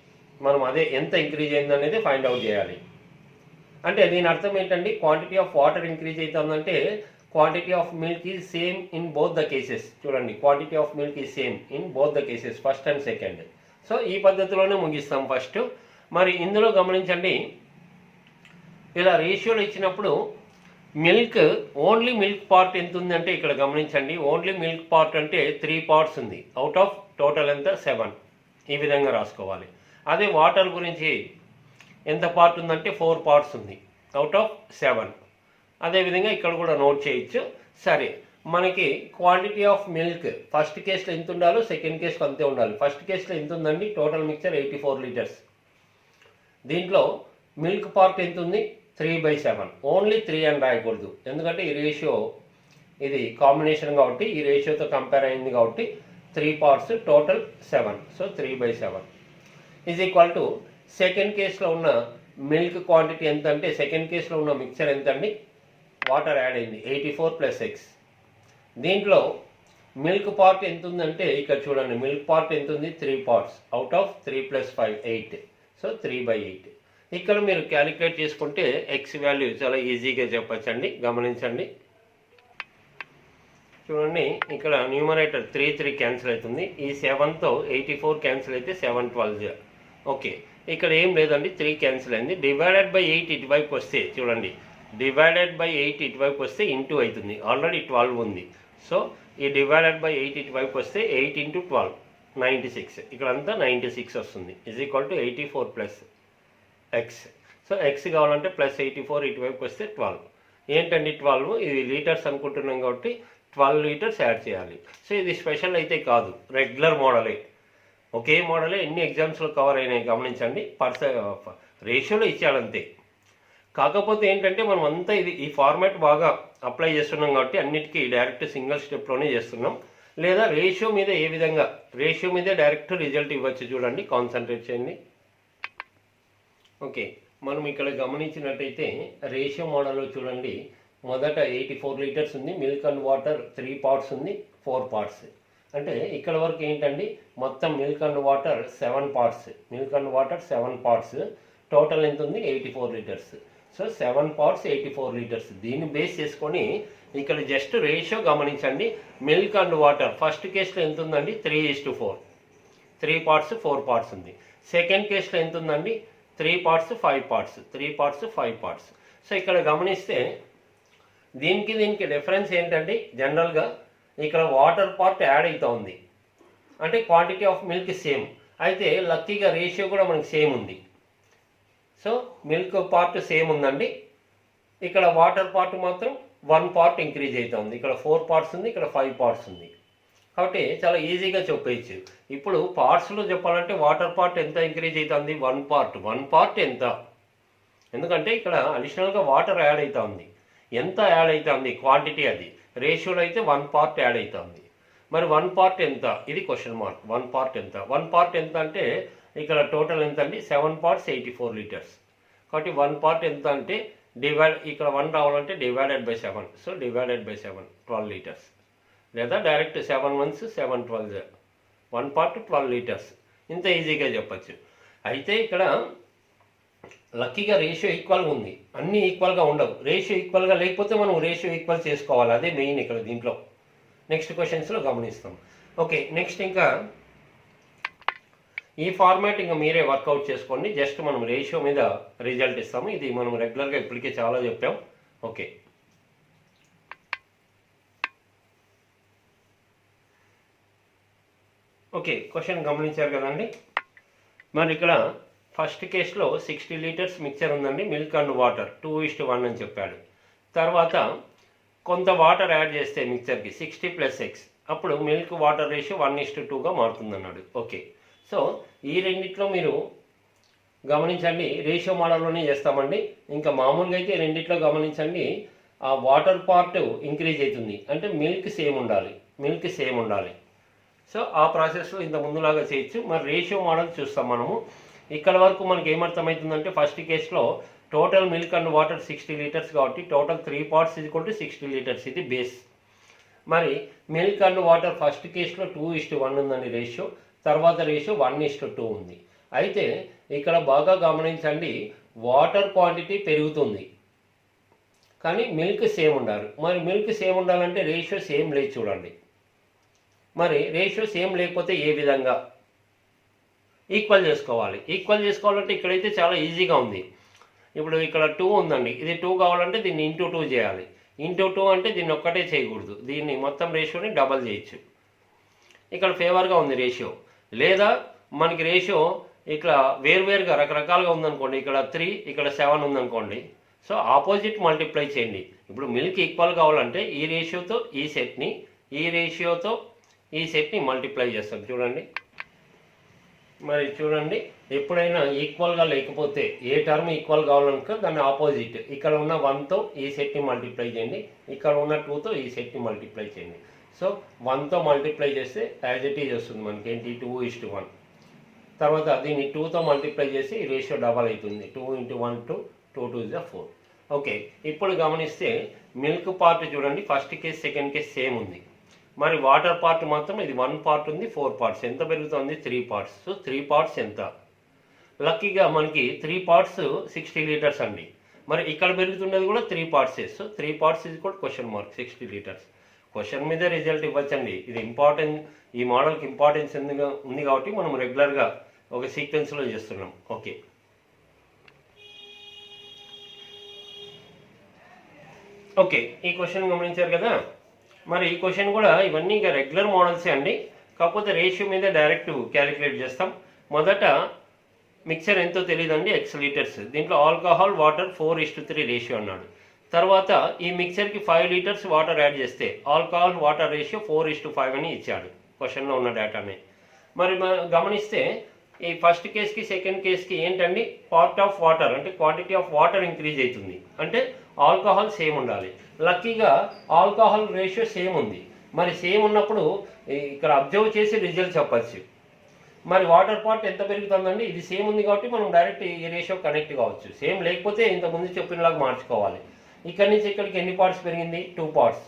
మనం అదే ఎంత ఇంక్రీజ్ అయింది అనేది ఫైండ్ అవుట్ చేయాలి. అంటే దీని అర్థం ఏంటండి, క్వాంటిటీ ఆఫ్ వాటర్ ఇంక్రీజ్ అవుతుందంటే quantity of milk is same in both the cases. చూడండి, quantity of milk is same in both the cases, first and second. So ఈ పద్ధతిలోనే ముగిస్తాం ఫస్ట్. మరి ఇందులో గమనించండి, ఇలా రేషియోలు ఇచ్చినప్పుడు మిల్క్ ఓన్లీ మిల్క్ పార్ట్ ఎంత ఉందంటే ఇక్కడ గమనించండి, ఓన్లీ మిల్క్ పార్ట్ అంటే 3 పార్ట్స్ ఉంది, అవుట్ ఆఫ్ టోటల్ ఎంత 7. ఈ విధంగా రాసుకోవాలి. అదే వాటర్ గురించి ఎంత పార్ట్ ఉందంటే 4 పార్ట్స్ ఉంది, అవుట్ ఆఫ్ 7. అదేవిధంగా ఇక్కడ కూడా నోట్ చేయొచ్చు. సరే, మనకి క్వాంటిటీ ఆఫ్ మిల్క్ ఫస్ట్ కేసులో ఎంత ఉండాలో సెకండ్ కేసులో అంతే ఉండాలి. ఫస్ట్ కేసులో ఎంత ఉందండి, టోటల్ మిక్చర్ 84 లీటర్స్. దీంట్లో మిల్క్ పార్ట్ ఎంత ఉంది, 3/7. ఓన్లీ 3 అని రాయకూడదు, ఎందుకంటే ఈ రేషియో ఇది కాంబినేషన్ కాబట్టి ఈ రేషియోతో కంపేర్ అయింది కాబట్టి 3 parts, total 7. So 3/7 is equal to second కేసులో ఉన్న మిల్క్ క్వాంటిటీ ఎంత అంటే సెకండ్ కేసులో ఉన్న మిక్చర్ ఎంత అండి, వాటర్ యాడ్ అయింది 84 + x. దీంట్లో మిల్క్ పార్ట్ ఎంత ఉందంటే ఇక్కడ చూడండి, మిల్క్ పార్ట్ ఎంత ఉంది, 3 పార్ట్స్, అవుట్ ఆఫ్ 3 + 5 8. సో 3/8. ఇక్కడ మీరు క్యాలిక్యులేట్ చేసుకుంటే ఎక్స్ వాల్యూ చాలా ఈజీగా చెప్పచ్చండి. గమనించండి, చూడండి ఇక్కడ న్యూమరేటర్ 3 క్యాన్సిల్ అవుతుంది, ఈ 7తో 84 క్యాన్సిల్ అయితే 7 12. ఓకే, ఇక్కడ ఏం లేదండి, 3 క్యాన్సిల్ అయింది. డివైడెడ్ బై 8 ఇటువైపు వస్తే చూడండి డివైడెడ్ బై 8 ఇటువైపు వస్తే ఇంటూ అవుతుంది, ఆల్రెడీ 12 ఉంది. సో ఈ డివైడెడ్ బై 8 ఇటువైపు వస్తే 8 ఇంటూ 12 96, ఇక్కడంతా 96 వస్తుంది. Is equal to 84 plus X. So X కావాలంటే ప్లస్ 84 ఇటువైపు వస్తే 12. ఏంటండి 12? ఇది లీటర్స్ అనుకుంటున్నాం కాబట్టి 12 లీటర్స్ యాడ్ చేయాలి. సో ఇది స్పెషల్ అయితే కాదు, రెగ్యులర్ మోడలే, ఒకే మోడలే ఎన్ని ఎగ్జామ్స్లో కవర్ అయినాయి గమనించండి. రేషియోలో ఇచ్చాడంతే. కాకపోతే ఏంటంటే మనం అంతా ఈ ఫార్మాట్ బాగా అప్లై చేస్తున్నాం కాబట్టి అన్నిటికీ డైరెక్ట్ సింగిల్ స్టెప్లోనే చేస్తున్నాం. లేదా రేషియో మీద ఏ విధంగా, రేషియో మీదే డైరెక్ట్ రిజల్ట్ ఇవ్వచ్చు. చూడండి, కాన్సన్ట్రేట్ చేయండి. ఓకే, మనం ఇక్కడ గమనించినట్టయితే రేషియో మోడల్లో చూడండి, మొదట 84 లీటర్స్ ఉంది, మిల్క్ అండ్ వాటర్ 3 పార్ట్స్ ఉంది, 4 పార్ట్స్. అంటే ఇక్కడ వరకు ఏంటండి, మొత్తం milk and water 7 parts, milk and water 7 parts, total ఎంత ఉంది 84 లీటర్స్. So 7 parts 84 litres. దీన్ని బేస్ చేసుకొని ఇక్కడ జస్ట్ రేషియో గమనించండి. మిల్క్ అండ్ వాటర్ ఫస్ట్ కేసులో ఎంత ఉందండి, 3:4, 3 పార్ట్స్ 4 పార్ట్స్ ఉంది. సెకండ్ కేసులో ఎంత ఉందండి, 3 parts 5 parts, 3 parts 5 parts. So ఇక్కడ గమనిస్తే దీనికి డిఫరెన్స్ ఏంటంటే, జనరల్గా ఇక్కడ వాటర్ పార్ట్ యాడ్ అవుతూ ఉంది, అంటే క్వాంటిటీ ఆఫ్ మిల్క్ సేమ్. అయితే లక్కీగా రేషియో కూడా మనకి సేమ్ ఉంది. సో మిల్క్ పార్ట్ సేమ్ ఉందండి, ఇక్కడ వాటర్ పార్ట్ మాత్రం 1 పార్ట్ ఇంక్రీజ్ అవుతుంది. ఇక్కడ 4 పార్ట్స్ ఉంది, ఇక్కడ 5 పార్ట్స్ ఉంది. కాబట్టి చాలా ఈజీగా చెప్పేయచ్చు. ఇప్పుడు పార్ట్స్లో చెప్పాలంటే వాటర్ పార్ట్ ఎంత ఇంక్రీజ్ అవుతుంది, 1 పార్ట్. 1 పార్ట్ ఎంత? ఎందుకంటే ఇక్కడ అడిషనల్గా వాటర్ యాడ్ అవుతుంది. ఎంత యాడ్ అవుతుంది క్వాంటిటీ, అది రేషియోలో అయితే 1 పార్ట్ యాడ్ అవుతుంది. మరి 1 పార్ట్ ఎంత, ఇది క్వశ్చన్ మార్క్. 1 పార్ట్ ఎంత? 1 పార్ట్ ఎంత అంటే ఇక్కడ టోటల్ ఎంత అండి, 7 పార్ట్స్ 84 లీటర్స్. కాబట్టి 1 పార్ట్ ఎంత అంటే ఇక్కడ 1 రావాలంటే divided by 7. So divided by 7 12 litres, లేదా డైరెక్ట్ 7 1s 7 12, 1 పార్ట్ 12 లీటర్స్. ఇంత ఈజీగా చెప్పచ్చు. అయితే ఇక్కడ లక్కీగా రేషియో ఈక్వల్గా ఉంది, అన్నీ ఈక్వల్గా ఉండవు. రేషియో ఈక్వల్గా లేకపోతే మనం రేషియో ఈక్వల్ చేసుకోవాలి, అదే మెయిన్ ఇక్కడ దీంట్లో. నెక్స్ట్ క్వశ్చన్స్లో గమనిస్తాం. ఓకే, నెక్స్ట్ ఇంకా ఈ ఫార్మాట్ ఇంకా మీరే వర్కౌట్ చేసుకోండి. జస్ట్ మనం రేషియో మీద రిజల్ట్ ఇస్తాము. ఇది మనం రెగ్యులర్గా ఇప్పటికే చాలా చెప్పాం. ఓకే, ఓకే క్వశ్చన్ గమనించారు కదండి. మరి ఇక్కడ ఫస్ట్ కేసులో 60 లీటర్స్ మిక్చర్ ఉందండి, మిల్క్ అండ్ వాటర్ 2:1 అని చెప్పాడు. తర్వాత కొంత వాటర్ యాడ్ చేస్తే మిక్చర్కి 60 + x, అప్పుడు మిల్క్ వాటర్ రేషియో 1:2గా మారుతుందన్నాడు. ఓకే, సో ఈ రెండిట్లో మీరు గమనించండి, రేషియో మోడల్లోనే చేస్తామండి. ఇంకా మామూలుగా అయితే రెండిట్లో గమనించండి, ఆ వాటర్ పార్ట్ ఇంక్రీజ్ అవుతుంది, అంటే మిల్క్ సేమ్ ఉండాలి, మిల్క్ సేమ్ ఉండాలి. సో ఆ ప్రాసెస్లో ఇంత ముందులాగా చేయొచ్చు. మరి రేషియో మోడల్ చూస్తాం మనము. ఇక్కడ వరకు మనకి ఏమర్థమవుతుందంటే, ఫస్ట్ కేసులో total milk and water 60 litres కాబట్టి టోటల్ 3 పార్ట్స్ = 60 లీటర్స్, ఇది బేస్. మరి మిల్క్ అండ్ వాటర్ ఫస్ట్ కేసులో 2:1 ఉందండి రేషియో, తర్వాత రేషియో 1:2 ఉంది. అయితే ఇక్కడ బాగా గమనించండి, వాటర్ క్వాంటిటీ పెరుగుతుంది కానీ మిల్క్ సేమ్ ఉండాలి. మరి మిల్క్ సేమ్ ఉండాలంటే రేషియో సేమ్ లేదు చూడండి. మరి రేషియో సేమ్ లేకపోతే ఏ విధంగా ఈక్వల్ చేసుకోవాలి? ఈక్వల్ చేసుకోవాలంటే ఇక్కడైతే చాలా ఈజీగా ఉంది. ఇప్పుడు ఇక్కడ 2 ఉందండి, ఇది 2 కావాలంటే దీన్ని ఇంటూ 2 చేయాలి. ఇంటూ 2 అంటే దీన్ని ఒక్కటే చేయకూడదు, దీన్ని మొత్తం రేషియోని డబల్ చేయొచ్చు. ఇక్కడ ఫేవర్గా ఉంది రేషియో. లేదా మనకి రేషియో ఇక్కడ వేరువేరుగా రకరకాలుగా ఉందనుకోండి, ఇక్కడ 3 ఇక్కడ 7 ఉందనుకోండి. సో ఆపోజిట్ మల్టిప్లై చేయండి. ఇప్పుడు మిల్క్ ఈక్వల్ కావాలంటే ఈ రేషియోతో ఈ సెట్ని, ఈ రేషియోతో ఈ సెట్ని మల్టిప్లై చేస్తాం. చూడండి, మరి చూడండి, ఎప్పుడైనా ఈక్వల్గా లేకపోతే ఏ టర్మ్ ఈక్వల్ కావాలనుకో దాన్ని ఆపోజిట్, ఇక్కడ ఉన్న 1తో ఈ సెట్ని మల్టిప్లై చేయండి, ఇక్కడ ఉన్న 2తో ఈ సెట్ని మల్టిప్లై చేయండి. సో 1తో మల్టిప్లై చేస్తే యాజ్ ఇట్ ఈజ్ వస్తుంది మనకి ఏంటి, 2:1. తర్వాత దీన్ని 2తో మల్టిప్లై చేసి రేషియో డబల్ అవుతుంది, 2 × 1 2, 2 2 is 4. ఓకే, ఇప్పుడు గమనిస్తే మిల్క్ పార్ట్ చూడండి, first case second case same ఉంది. మరి వాటర్ పార్ట్ మాత్రం ఇది 1 పార్ట్ ఉంది, 4 పార్ట్స్. ఎంత పెరుగుతుంది, 3 పార్ట్స్. సో 3 పార్ట్స్ ఎంత? లక్కీగా మనకి 3 పార్ట్స్ 60 లీటర్స్ అండి. మరి ఇక్కడ పెరుగుతున్నది కూడా 3 పార్ట్సే. సో 3 పార్ట్స్ ఇది కూడా క్వశ్చన్ మార్క్, 60 లీటర్స్. క్వశ్చన్ మీద రిజల్ట్ ఇవ్వచ్చండి. ఇది ఇంపార్టెంట్, ఈ మోడల్కి ఇంపార్టెన్స్ ఉంది కాబట్టి మనం రెగ్యులర్గా ఒక సీక్వెన్స్లో చేస్తున్నాం. ఓకే, ఓకే, ఈ క్వశ్చన్ గమనించారు కదా. మరి ఈ క్వశ్చన్ కూడా ఇవన్నీ ఇంకా రెగ్యులర్ మోడల్సే అండి, కాకపోతే రేషియో మీద డైరెక్ట్ క్యాలిక్యులేట్ చేస్తాం. మొదట మిక్చర్ ఎంతో తెలియదండి, ఎక్స్ లీటర్స్. దీంట్లో ఆల్కహాల్ వాటర్ 4:3 రేషియో అన్నాడు. తర్వాత ఈ మిక్చర్కి 5 లీటర్స్ వాటర్ యాడ్ చేస్తే ఆల్కహాల్ వాటర్ రేషియో 4:5 అని ఇచ్చాడు క్వశ్చన్లో ఉన్న డేటాని. మరి గమనిస్తే ఈ ఫస్ట్ కేస్కి సెకండ్ కేస్కి ఏంటండి, పార్ట్ ఆఫ్ వాటర్ అంటే క్వాంటిటీ ఆఫ్ వాటర్ ఇంక్రీజ్ అవుతుంది, అంటే ఆల్కహాల్ సేమ్ ఉండాలి. లక్కీగా ఆల్కహాల్ రేషియో సేమ్ ఉంది. మరి సేమ్ ఉన్నప్పుడు ఇక్కడ అబ్జర్వ్ చేసి రిజల్ట్ చెప్పచ్చు. మరి వాటర్ పార్ట్ ఎంత పెరుగుతుందండి, ఇది సేమ్ ఉంది కాబట్టి మనం డైరెక్ట్ ఈ రేషియో కనెక్ట్ కావచ్చు. సేమ్ లేకపోతే ఇంతకుముందు చెప్పినలాగా మార్చుకోవాలి. ఇక్కడి నుంచి ఇక్కడికి ఎన్ని పార్ట్స్ పెరిగింది, 2 పార్ట్స్.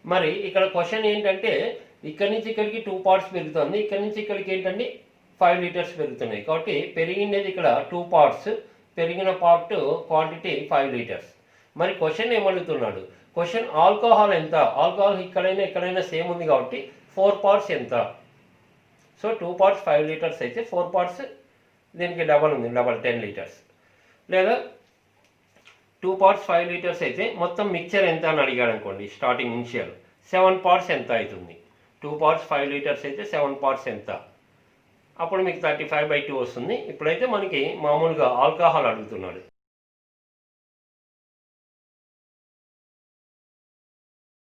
మరి ఇక్కడ క్వశ్చన్ ఏంటంటే ఇక్కడి నుంచి ఇక్కడికి 2 పార్ట్స్ పెరుగుతుంది, ఇక్కడి నుంచి ఇక్కడికి ఏంటంటే 5 లీటర్స్ పెరుగుతున్నాయి. కాబట్టి పెరిగినది ఇక్కడ 2 పార్ట్స్, పెరిగిన పార్ట్ క్వాంటిటీ 5 లీటర్స్. మరి క్వశ్చన్ ఏమడుగుతున్నాడు, క్వశ్చన్ ఆల్కహాల్ ఎంత, ఆల్కహాల్ ఎక్కడైనా సేమ్ ఉంది కాబట్టి 4 పార్ట్స్ ఎంత. సో 2 పార్ట్స్ 5 లీటర్స్ అయితే 4 పార్ట్స్ దీనికి డబల్ ఉంది, డబల్ 10 లీటర్స్. లేదా 2 పార్ట్స్ 5 లీటర్స్ అయితే మొత్తం మిక్చర్ ఎంత అని అడిగాడు అనుకోండి, స్టార్టింగ్ ఇనిషియల్ 7 పార్ట్స్ ఎంత అవుతుంది. 2 పార్ట్స్ 5 లీటర్స్ అయితే 7 పార్ట్స్ ఎంత, అప్పుడు మీకు 35/2 వస్తుంది. ఇప్పుడైతే మనకి మామూలుగా ఆల్కహాల్ అడుగుతున్నాడు.